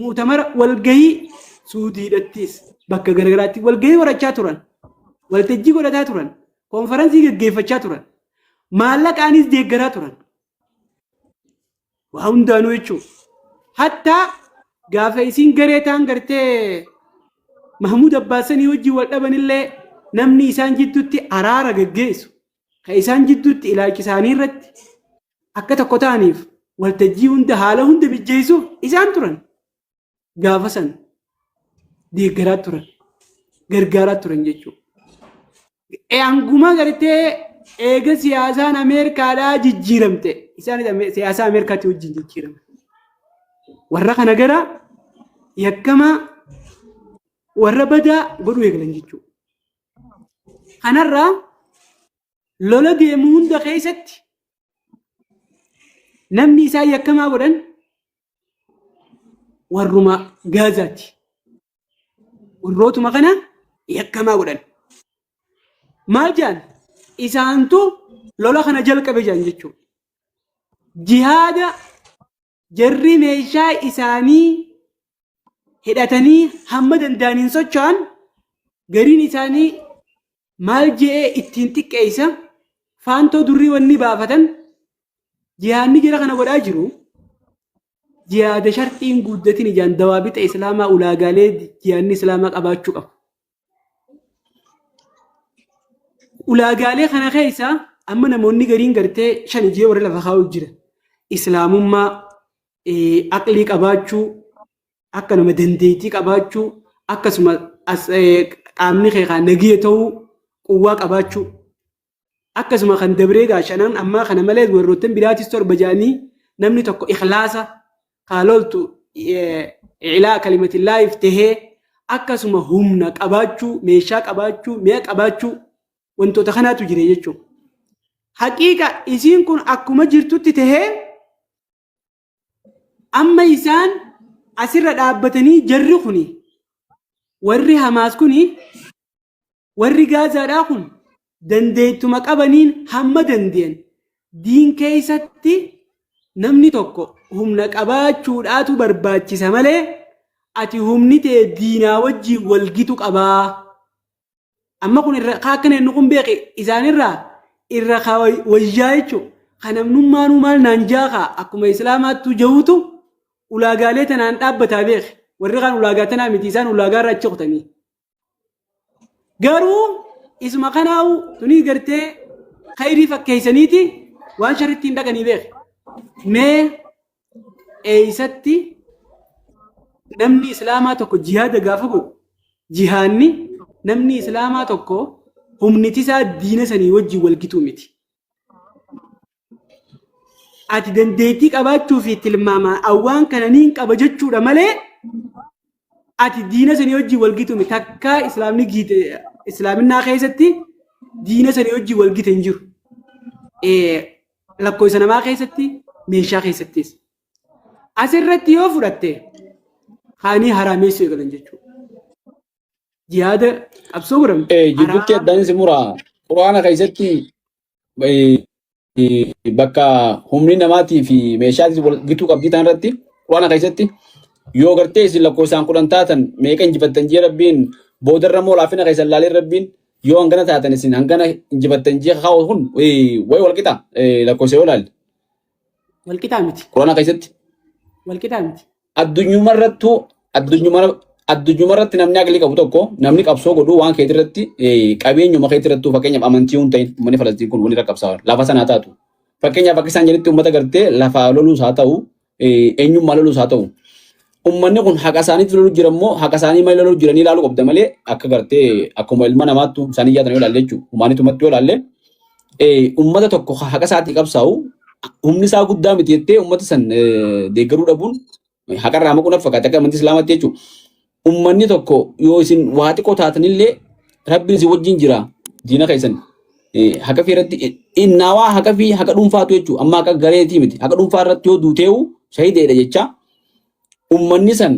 muutamara walgahii suudiidhattis bakka garagaraatti walgahii horachaa turan waltajjii godhataa turan konferansii gaggeeffachaa turan maallaqaanis deeggaraa turan waa hundaanuu jechuudha. Hattaa gaafa isiin garee ta'an gartee Mahmud Abbaasanii wajjin wal dhabanillee namni isaan jidduutti araara gaggeessu kan isaan jidduutti ilaalcha isaanii irratti akka tokko ta'aniif waltajjii hunda haala hunda mijeessuuf isaan turan gaafa san deeggaraa turan gargaaraa turan jechuudha. Hanguma gartee eega siyaasaan Ameerikaadhaa jijjiiramte isaanis siyaasa Ameerikaatti wajjin jijjiirame. Warra kana gara yakkama warra badaa godhuu eegalan jechuudha. Kanarraa lola deemu hunda keessatti namni isaa yakkamaa godhan warruma Gaazaati. Warrootuma kana yakkamaa godhan. Maal jaan isaantu lola kana jalqabe jaan jechuudha. Jihaada jarri meeshaa isaanii hidhatanii hamma danda'aniin socho'an gariin isaanii maal je'ee ittiin xiqqeessa faantoo durrii wanni baafatan jihaadni jara kana godhaa jiru jihaada sharxiin guddatin ijaan dawaabixa islaamaa ulaagaalee jihaadni islaamaa qabaachuu qabu. Ulaagaalee kana keessa amma namoonni gariin gartee 5 warra lafa kaa'u jira. Islaamummaa aqlii qabaachuu akka nama dandeettii qabaachuu akkasuma qaamni keekaa nagee ta'uu quwwaa qabaachuu akkasuma kan dabree gaashanan amma kana malee warroottan biraatis torba jaanii namni tokko ikhlaasa kaaloltu ilaa kalimatillaa iftahee akkasuma humna qabaachuu meeshaa qabaachuu mi'a qabaachuu wantoota kanaatu jira jechuudha. Haqiiqa isiin kun akkuma jirtutti tahee amma isaan asirra dhaabbatanii jarri kuni warri Hamaas kuni warri Gaazaadhaa kun dandeettuma qabaniin hamma dandeen diin keessatti namni tokko humna qabaachuudhaatu barbaachisa malee ati humni ta'e diinaa wajjin walgitu qabaa. Amma kun irra akkana inni kun beeke isaanirraa irra wayyaa jechuudha. Kan namnummaanuu maal naan jaakaa akkuma islaamaattu jahuutu ulaagaalee tanaan dhaabbataa beeke. Warri kaan ulaagaa tanaa miti isaan ulaagaa irraa achi qotanii. Garuu isuma kanaa'u tunii gartee khayrii fakkeessaniiti waan sharriitti hin dhaqanii beeke. Mee eeysatti namni islaamaa tokko jihaada gaafa godhu jihaanni namni islaamaa tokko humnitisaa diina sanii wajjin walgituu miti. Ati dandeettii qabaachuu fi tilmaamaa awwaan kana niin qaba jechuudha malee ati diina sanii wajjin walgituu miti. Takka islaamni giite islaaminaa keessatti diina sanii wajjin walgite hin jiru. Lakkoofsa namaa keessatti meeshaa keessattis. Asirratti yoo fudhatte haanii haraameessuu eegalan jechuudha. Jihaada qabsoo godhamu. Jidduutti addaan simuraa quraana keessatti bakka humni namaatii fi meeshaatis walgituu qabdii tan irratti quraana keessatti yoo gartee isin lakkoofsaan 10 taatan meeqa injifattan jee rabbiin boodarra moo laafina keessan laalee rabbiin yoo hangana taatan isin hangana injifattan jee kaa'u kun way walqixa lakkoofsa yoo laalle. Walqixaa miti. Quraana keessatti. Walqixaa miti. Addunyumarratti namni aqlii qabu tokko namni qabsoo godhuu waan keetii irratti qabeenyuma keetii irratti fakkeenyaaf amantii hin ta'in uummanni Falastiin kun wani rakkabsaa lafa sanaa taatu. Fakkeenyaaf akka isaan jedhanitti uummata gartee lafa loluus haa ta'u eenyummaa loluus haa ta'u. Uummanni kun haqa isaaniitti loluu jira immoo haqa isaanii malee loluu jiranii ilaaluu qabda malee akka gartee akkuma ilma namaattu isaanii yaadanii yoo ilaalle jechuudha. Uummannitumatti yoo ilaalle uummata tokko haqa isaatii qabsaa'u humni isaa guddaa miti jettee uummata san deeggaruu dhabuun haqarraa maquun fakkaata akka amantii islaamaatti jechuudha. Uummanni tokko yoo isin waa xiqqoo taatanillee rabbiin isin wajjin jira diina keessan haqa fi irratti innaawaa haqa fi haqa dhuunfaatu jechuudha. Amma haqa gareetii miti haqa dhuunfaa irratti yoo duuteewu shahideedha jecha uummanni san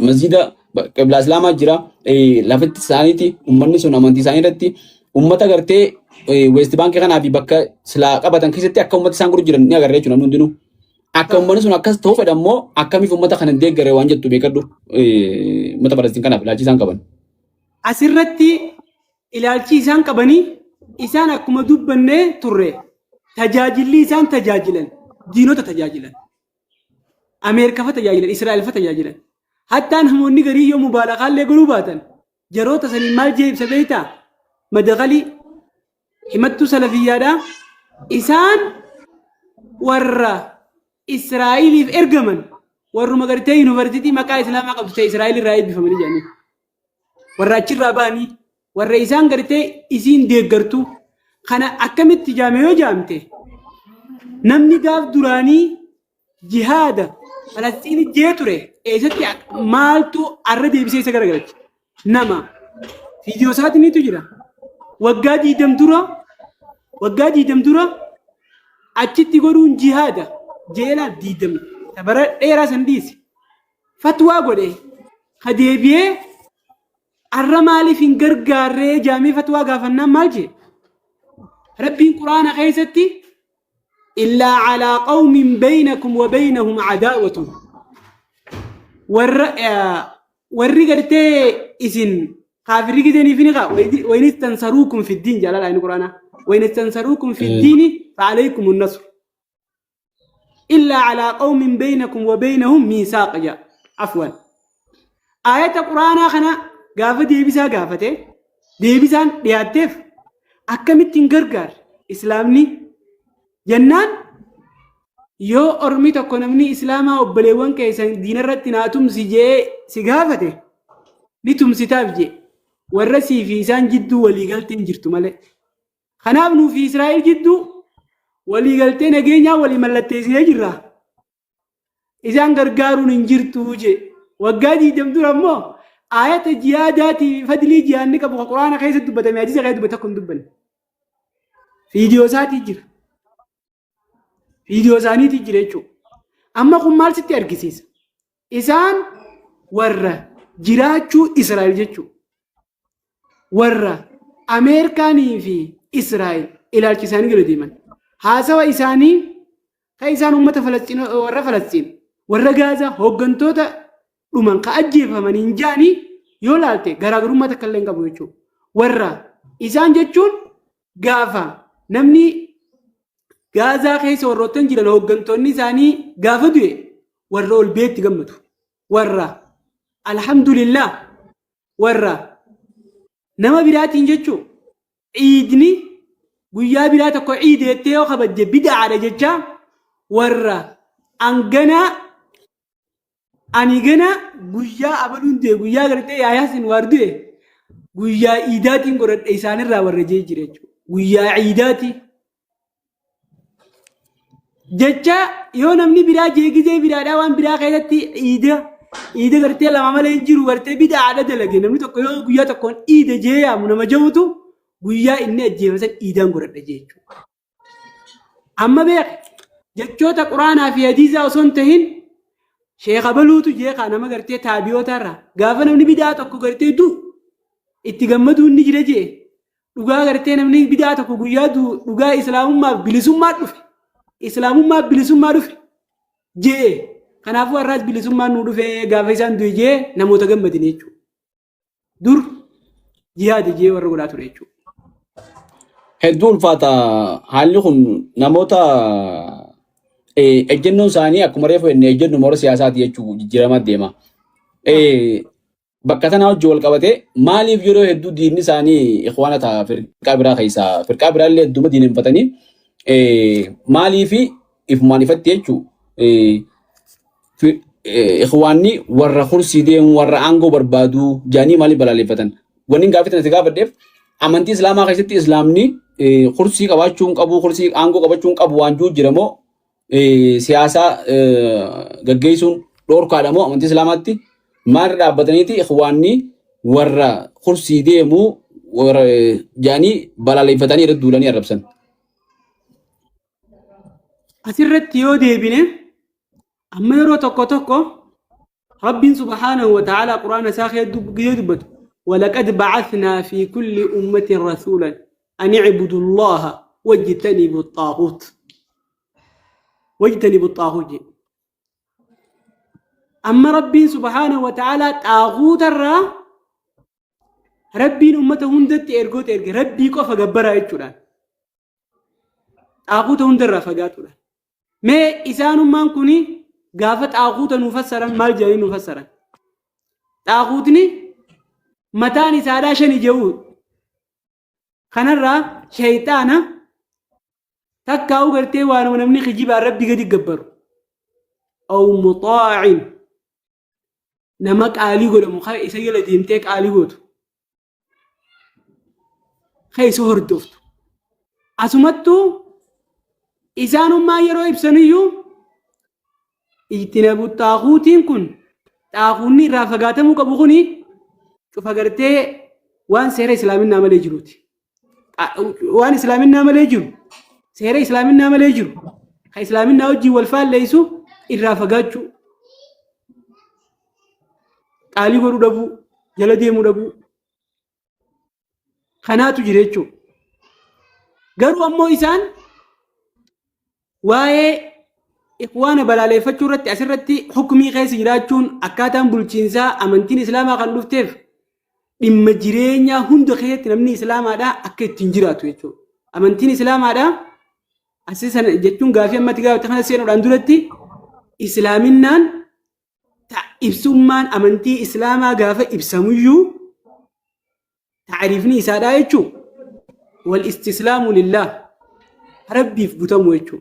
masjida qiblaa islaamaa jira lafatti isaaniiti uummanni sun amantii isaanii irratti uummata gartee West Bank kanaa fi bakka silaa qabatan keessatti akka uummata isaan godhu jiran ni agarra jechuudha namni hundinuu. Akka uummanni sun akkas ta'uu fedha immoo akkamiif uummata kana hin deeggarre waan jettu beekadhu uummata Falastiin kanaaf ilaalchi isaan qaban. Asirratti ilaalchi isaan qabanii isaan akkuma dubbannee turre tajaajilli isaan tajaajilan diinota tajaajilan. Ameerikaa fa tajaajilan, Israa'el fa tajaajilan. Hattaa namoonni garii yoo mubaalaqaallee godhuu baatan jaroota sanii maal jee ibsa beektaa? Madaqalii himattuu salafiyyaadhaa isaan warra Israa'eliif ergaman warruma gartee yuunivarsiitii maqaa islaamaa qabdu ta'e Israa'el irraa eebbifamanii jiranii. Warra achirraa ba'anii warra isaan gartee isiin deeggartu kana akkamitti jaame yoo jaamte namni gaaf duraanii jihaada Falastiin jee ture eessatti maaltu arra deebisee isa garagarachi nama viidiyoo isaatiinitu jira waggaa 20 dura achitti godhuun jihaada jeelaa 20 bara dheeraa san dhiise fatwaa godhe ka deebi'ee arra maaliif hin gargaarree jaamee fatwaa gaafannaan maal jee rabbiin quraana keessatti إلا على قوم بينكم وبينهم عداوة والرجلتي إذن كافر جدني في نقا وين استنصروكم في الدين جلال عين القرآن وين استنصروكم في الدين فعليكم النصر إلا على قوم بينكم وبينهم ميثاق جاء عفوا آية القرآن خنا قافة ديبسا قافته ديبسان دياتف أكمل تنقرقر إسلامني jennaan yoo ormi tokko namni islaamaa obboleewwan keessan diina irratti naa tumsi jee si gaafate ni tumsitaaf jee warra sii fi isaan jidduu waliigalteen jirtu malee. Kanaaf nuu fi Israa'el jidduu waliigaltee nageenyaa walii mallatteessinee jirra. Isaan gargaaruun hin jirtu jee waggaa 20 dura immoo ayata jihaadaatii fadlii jihaadni qabu quraana keessatti dubbatame hadiisa keessatti dubbata kun dubbanne. Viidiyoo isaatii jira. Viidiyoo isaaniitii jira jechuudha. Amma kun maal sitti argisiisa? Isaan warra jiraachuu Israa'el jechuudha. Warra Ameerikaanii fi Israa'el ilaalchi isaanii gala deeman. Haasawa isaanii kan isaan uummata warra Falastiin warra Gaazaa hooggantoota dhuman ka ajjeefamanii hin jaanii yoo laalte garaagarummaa takka illee hin qabu jechuudha. Warra isaan jechuun gaafa namni Gaazaa keessa warroottan jiran hooggantoonni isaanii gaafa du'e warra ol beetti gammadu. Warra alhamdulillah warra nama biraatiin jechuun ciidni guyyaa biraa tokko ciideettee yoo kabajje bid'aadha jecha warra ani gana guyyaa abaluun du'e guyyaa gartee yaayaasin waar du'e guyyaa ciidaatiin godhadhe isaanirraa warra jee jira jechuudha. Guyyaa ciidaatii. Jecha yoo namni biraa jeegizee biraadhaa waan biraa keessatti iida gartee lama malee hin jiru gartee bid'aadha dalage namni tokko yoo guyyaa tokkoon iida jee yaamu nama jahutu guyyaa inni ajjeefasan iidaan godhadha jechuudha. Amma beek jechoota quraanaa fi hadiisaa osoo hin tahin sheekha baluutu jeeqaa nama gartee taabiyootarraa gaafa namni bid'aa tokko gartee du itti gammaduu inni jira jee dhugaa gartee namni bid'aa tokko guyyaa du dhugaa islaamummaaf bilisummaa dhufe. Islaamummaa bilisummaa dhufe jee kanaafuu warraas bilisummaa nuu dhufe gaafa isaan du'e jee namoota gammadin jechuudha. Dur jihaada jee warra godhaa ture jechuudha. Hedduu ulfaata haalli kun namoota ejjennoon isaanii akkuma reefu jenne ejjennu moora siyaasaati jechuun jijjiiramaa deema. Bakka tanaa hojii wal qabatee maaliif yeroo hedduu diinni isaanii ikhwaana ta'a firqaa biraa keessaa firqaa biraallee hedduma diineffatanii maaliifi ifumaan ifatti jechuun ikhwaanni warra kursii deemu warra aangoo barbaadu jaanii maaliif balaaleffatan? Wanni gaafatan itti gaafadheef amantii islaamaa keessatti islaamni kursii qabaachuu hin qabu kursii aangoo qabachuu hin qabu waan jiru jiramoo siyaasaa gaggeessuun dhoorkaadha moo amantii islaamaatti maal dhaabbataniiti ikhwaanni warra kursii deemu warra jaanii balaaleffatanii irratti duulanii arrabsan. Asirratti yoo deebine amma yeroo tokko Rabbiin subhaanahu wa ta'ala quraana isaa keessatti dubbatu walaqad ba'athna fi kulli ummatin rasuulan an i'budu allaha wajtanibu at-taaghut واجتنبوا الطاغوت. أما ربي سبحانه وتعالى طاغوت الرا ربي أمته هندت إرجوت إرجع ربي كوفا جبرها يجوران طاغوت هندرا فجاتوران ما إسانو مان كوني قافت طاغوت نفسرا مال جاني نفسرا طاغوتني متاني سادا شني جود خنرا شيطانا تكاو غرتي وانا ونمني خجيب ربي قد يقبر أو مطاع نمك آلي قول مخاي إسايا لديمتك آلي قول خي سهر الدفت أسمتو إسانو ما يرو إبسانيو اجتنابو الطاغوتين كن طاغوني رافقاتمو كبغني شوف غرتي وان سير إسلامنا مالي جروتي وان إسلامنا مالي جرو سير إسلامنا مالي جرو خي إسلامنا وجي والفال ليسو الرافقاتشو قالي قولوا دبو جلدي مدبو خناتو جريتشو قالوا أمو إسان واي إخوانا بلالي فتشو رتي أسر رتي حكمي خيس جراتشون أكاتان بلچينسا أمنتين إسلاما قلوف تيف لما جرينيا هندو خيط نمني إسلاما دا أكيد تنجراتو يتشو أمنتين إسلاما دا أساسا جتشون غافيا ما تقاو تخنا سينو راندولتي إسلامينان إبسومان أمنتي إسلاما غافا إبساميو تعرفني إسادا يتشو والاستسلام لله ربي فبتمو يتشو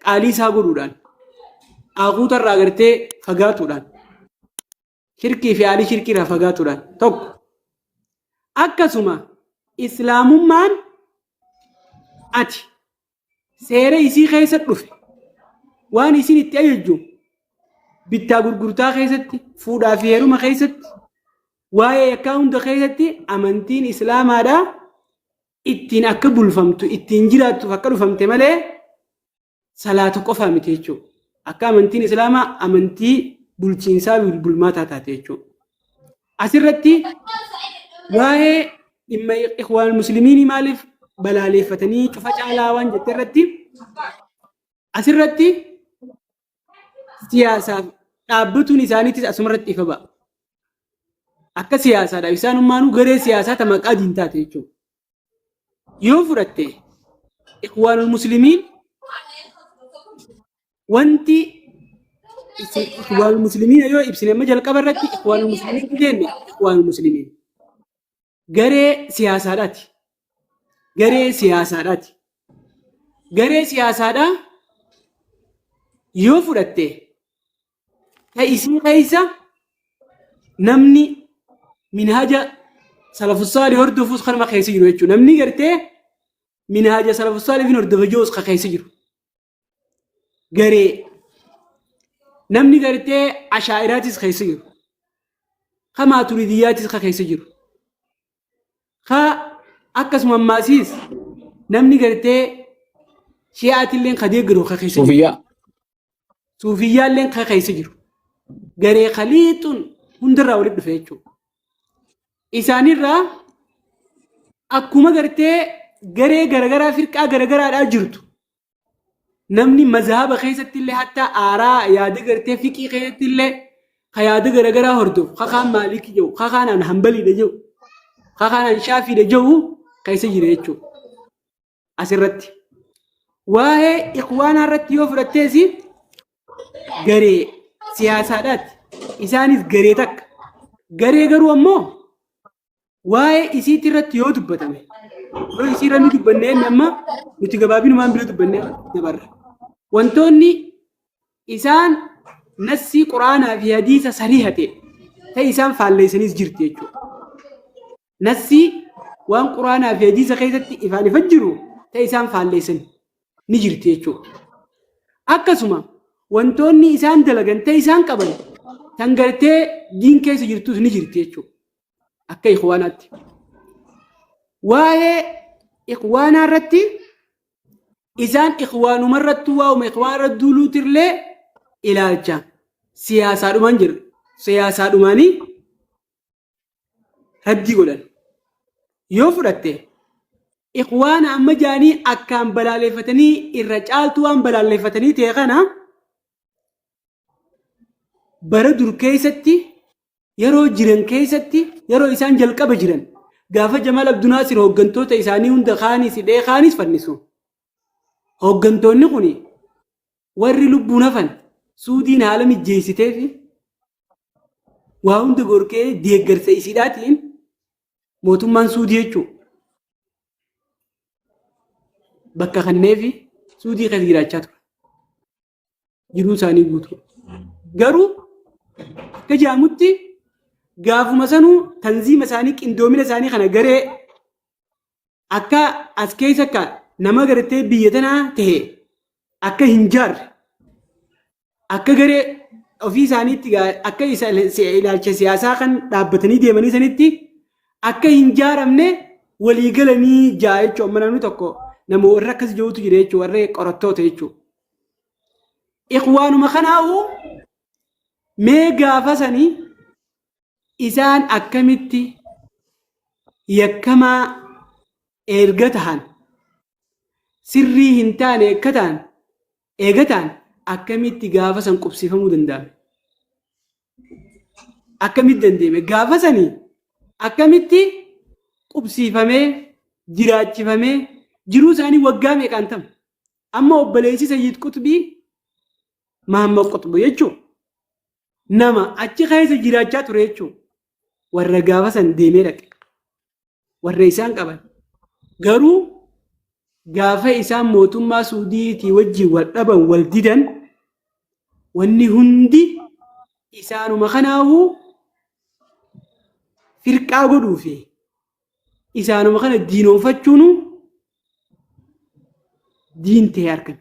قالي ساقودان أغوت الراغرتي فقاتودان شركي في علي شركي را فقاتودان توك أكسما إسلام مان أتي سيري يسي خيسة رفي وان يسين التأيجو bittaa gurgurtaa keessatti fuudhaa fi heeruma keessatti waa'ee yakkaa hunda keessatti amantiin islaamaadhaa ittiin akka bulfamtu ittiin jiraattuuf akka dhufamte malee salaata qofaa miti jechuudha. Akka amantiin islaamaa amantii bulchiinsaa bulmaataa taate jechuudha. Asirratti waa'ee dhimma ikhwaan muslimiinii maaliif balaaleeffatanii cufa caalaa waan jette irratti asirratti siyaasaaf dhaabbatuun isaaniitis asumarratti ifa ba'a. Akka siyaasaadha. Isaanummaanuu garee siyaasaa ta maqaa diintaate jechuudha. Yoo fudhatte ikhwaanul muslimiin wanti ikhwaanul muslimiin yoo ibsine amma jalqaba irratti ikhwaanul muslimiin jenne ikhwaanul muslimiin garee siyaasaadhaati. Garee siyaasaadhaati. Garee siyaasaadhaa yoo fudhatte isii keessa namni minhaaja salafussaali hordofuus kanuma keessa jiru jechuudha. Namni gartee minhaaja salafussaaliif hordofajoos keessa jiru. Garee namni gartee ashaa'iraatis keessa jiru. Ka maaturidiyaatis keessa jiru. Ka akkasuma ammaasiis namni gartee shi'aatillee ka deeggaru keessa jiru. Suufiyyaalleen keessa jiru. Garee khaliixuun hundarraa walitti dhufe jechuudha. Isaanirraa akkuma gartee garee garagaraa firqaa garagaraadhaa jirtu. Namni mazhaaba keessatti illee hatta aaraa yaada gartee fiqii keessatti illee ka yaada garagaraa hordofu. Kakaan maalikii jiru, kakaan hambaliidha jiru, kakaan shaafiidha jiru keessa jira jechuudha. Asirratti waa'ee ikhwaanaa irratti yoo fudhatteesi garee siyaasaadhaati. Isaanis garee takka. Garee garuu ammoo waa'ee isiitti irratti yoo dubbatame yoo isii irra nu dubbannee amma nuti gabaabinumaan bira dubbannee dabarra. Wantoonni isaan nassii quraanaa fi hadiisa sariiha ta'e isaan faalleessanis jirti jechuudha. Nassii waan quraanaa fi hadiisa keessatti ifaan ifa jiru ta'e isaan faalleessan ni jirti jechuudha. Akkasuma wantoonni isaan dalagan ta'e isaan qaban tan gartee diin keessa jirtus ni jirti jechuudha. Akka ikhwaanaatti. Waa'ee ikhwaanaa irratti isaan ikhwaanuma irratti waa'uma ikhwaan irratti duuluutirlee ilaalcha siyaasaadhumaan jirre. ikhwaana amma jaanii akkaan balaaleffatanii irra caaltu waan balaaleffatanii ta'e kana bara dur keessatti yeroo jiran keessatti yeroo isaan jalqaba jiran gaafa Jamaal Abduu Naasir hooggantoota isaanii hunda kaanis hidhee kaanis fannisu. Hooggantoonni kun warri lubbuun hafan Suudiin haala mijjeessitee fi waa hunda gorkee deeggarsa isiidhaatiin mootummaan Suudii jechuudha. Bakka kannee fi Suudii keessa jiraachaa ture. Jiruu isaanii guutuu. Garuu akka jaamutti gaafuma sanuu tanziima isaanii qindoomina isaanii kana garee akka as keessa akka nama gartee biyya tanaa ta'e akka hin jaarre akka garee ofii isaaniitti akka ilaalcha siyaasaa kan dhaabbatanii deemanii sanitti akka hin jaaramne walii galanii jaa jechuun amma namni tokko nama warra akkas jiruutu jira jechuun warra qorattoota jechuudha. Ikhwaanuma kanaa'uu mee gaafa sanii isaan akkamitti yakkamaa erga tahan sirrii hin taane eegataan akkamitti gaafa san qubsiifamuu danda'ame. Akkamitti dandeeme gaafa sanii akkamitti qubsiifamee jiraachifamee jiruu isaanii waggaa meeqaan ta'u amma obboleessi Sayyid Qutbii Mahammad Qutbii jechuun nama achi keessa jiraachaa ture jechuun warra gaafa san deemee dhaqe warra isaan qaban garuu gaafa isaan mootummaa Suudiitii wajjin wal dhaban wal didan wanni hundi isaanuma kanaafuu firqaa godhuu fi isaanuma kana diinoonfachuun diintee argame.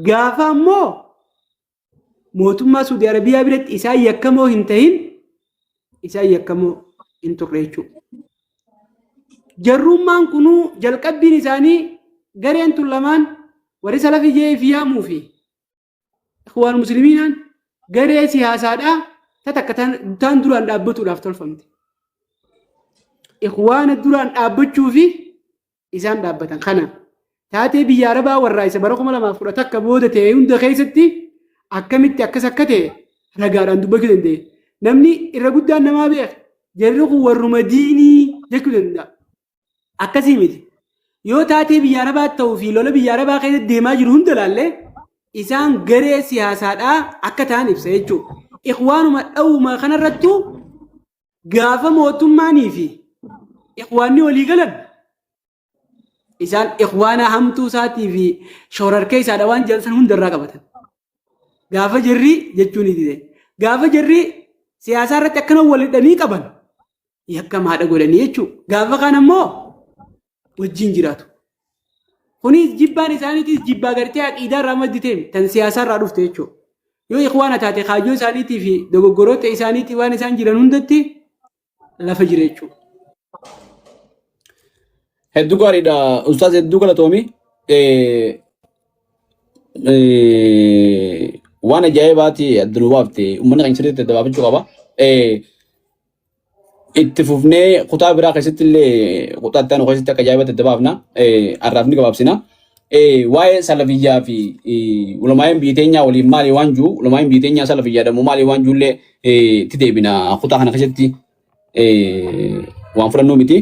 Gaafa ammoo mootummaa Suudii Arabiyaa biratti isaan yakkamoo hin ta'in isaan yakkamoo hin turre jechuudha. Jarrummaan kunuu jalqabbiin isaanii gareen tun lamaan warri Salafii jee fi yaamuu fi Ikhwaan Musliimiinaan garee siyaasaadhaa takka tan duraan dhaabbatuudhaaf tolfamte. Ikhwaana duraan dhaabbachuu fi isaan dhaabbatan kana taatee biyya Arabaa warraa isa bara 2010 akka booda ta'e hunda keessatti akkamitti akkas akka ta'e ragaadhaan dubbachuu danda'e. Namni irra guddaan namaa beeka jarri kun warruma diinii jechuu danda'a. Akkasii miti. Yoo taatee biyya Arabaa ta'uu fi lola biyya Arabaa keessatti deemaa jiru hunda ilaallee isaan garee siyaasaadhaa akka ta'an ibsa jechuudha. Ikhwaanuma dha'uma kanarrattuu gaafa mootummaanii fi ikhwaanni walii galan isaan ikhwaana hamtuu isaatii fi shoorarkee isaadha waan jalsan hundarraa qabatan. Gaafa jarri jechuun ni gaafa jarri siyaasaa irratti akkana wal hidhanii qaban yakkamaadha godhanii jechuudha. Gaafa kaan ammoo wajjin jiraatu. Kunis jibbaan isaaniitis jibbaa gartee aqiidaa irraa madditee tan siyaasaa irraa dhufte jechuudha. Yoo ikhwaana taate kaajoo isaaniitii fi dogoggoroota isaaniitii waan isaan jiran hundatti lafa jira jechuudha. Hedduu gaariidha. Ustaaz hedduu galatoomii. Waan ajaa'ibaati addunuu baafte uummanni kan sirriitti dabaafachuu qaba. Itti fufnee kutaa biraa keessatti illee kutaa itti aanu keessatti akka ajaa'ibatti dabaafna. Har'aaf ni gabaabsina. Waa'ee salafiyyaa fi ulamaa'een biyya teenyaa waliin maali waan jiru ulamaa'een biyya teenyaa salafiyyaadhamu maali waan jiru illee itti deebina kutaa kana keessatti waan fudhannuu miti.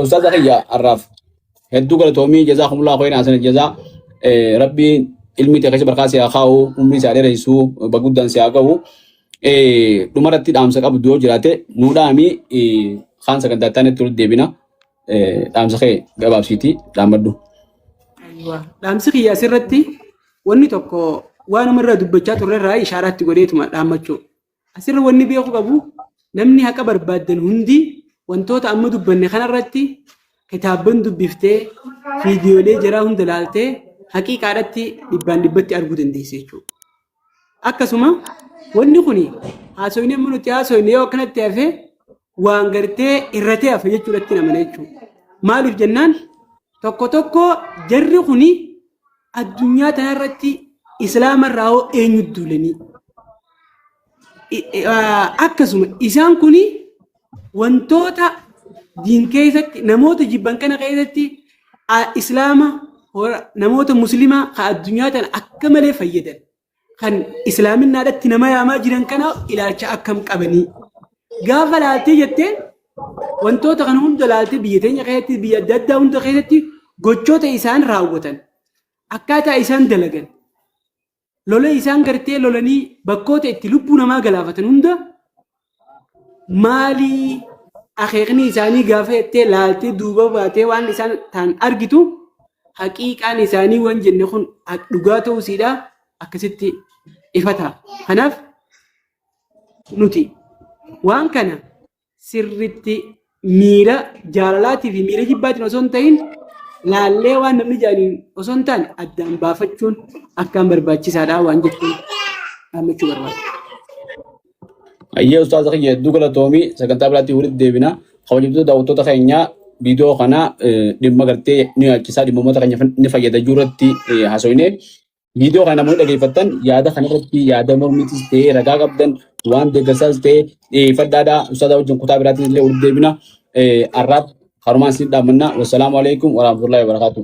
Ustaaz Akiyya har'aaf hedduu galatoomii jazaakumullahu khairan hasan jazaa rabbiin ilmi ta'e keessa barkaa siyaa kaa'u umrii isaa dheereessuu baguddaan siyaa qabu dhumarratti dhaamsa qabdu yoo jiraate nuu dhaami kaan sagantaa itti ol deebina dhaamsa kee gabaabsiitii dhaammadhu. Dhaamsi kiyya asirratti wanni tokko waanuma irraa dubbachaa turre irraa ishaaraatti godheetuma dhaammachuu. Asirra wanni beeku qabu namni haqa barbaaddan hundi wantoota amma dubbanne kanarratti kitaabban dubbiftee viidiyoolee jiraa hunda laaltee haqiiqaadhatti dhibbaan dhibbatti arguu dandeessa jechuudha. Akkasuma wanni kun haasoyne amma nuti haasoyne yoo akkanatti hafe waan gartee irratee hafe jechuudhatti namana jechuudha. Maaliif jennaan tokko tokko jarri kun addunyaa tanarratti islaamarraa hoo eenyu duulanii akkasuma isaan kun wantoota diin keessatti namoota jibban kana keessatti islaama namoota muslimaa ka addunyaa tana akka malee fayyadan kan islaaminaadhatti nama yaamaa jiran kana ilaalcha akkam qabanii gaafa laaltee jettee wantoota kana hunda laaltee biyya teenya keessatti biyya adda addaa hunda keessatti gochoota isaan raawwatan akkaataa isaan dalagan lola isaan gartee lolanii bakkoota itti lubbuu namaa galaafatan hunda maalii akeekni isaanii gaafa jettee laaltee duuba baatee waan isaan ta'an argitu haqiiqaan isaanii waan jenne kun dhugaa ta'uusiidha akkasitti ifata. Kanaaf nuti waan kana sirritti miira jaalalaatii fi miira jibbaatiin osoo hin ta'in laallee waan namni jaaliin osoo hin taane addaan baafachuun akkaan barbaachisaadha waan jettuun dhaammachuu barbaada. Ayyee ustaaza kiyya hedduu galatoomii sagantaa biraatti walitti deebina. Kabajamtoota daawwattoota keenyaa viidiyoo kana dhimma gartee ni yaachisaa dhimmoota keenya ni fayyada jirratti haasofne. Viidiyoo kana namoonni dhaggeeffattan yaada kanarratti yaada mormitis ta'ee ragaa qabdan waan deeggarsaas ta'ee faddaadha. Ustaaza wajjin kutaa biraatti illee walitti deebina. Har'aaf harumaan siin dhaammanna. Wassalaamu alaikum warahmatullahi wabarakatuh.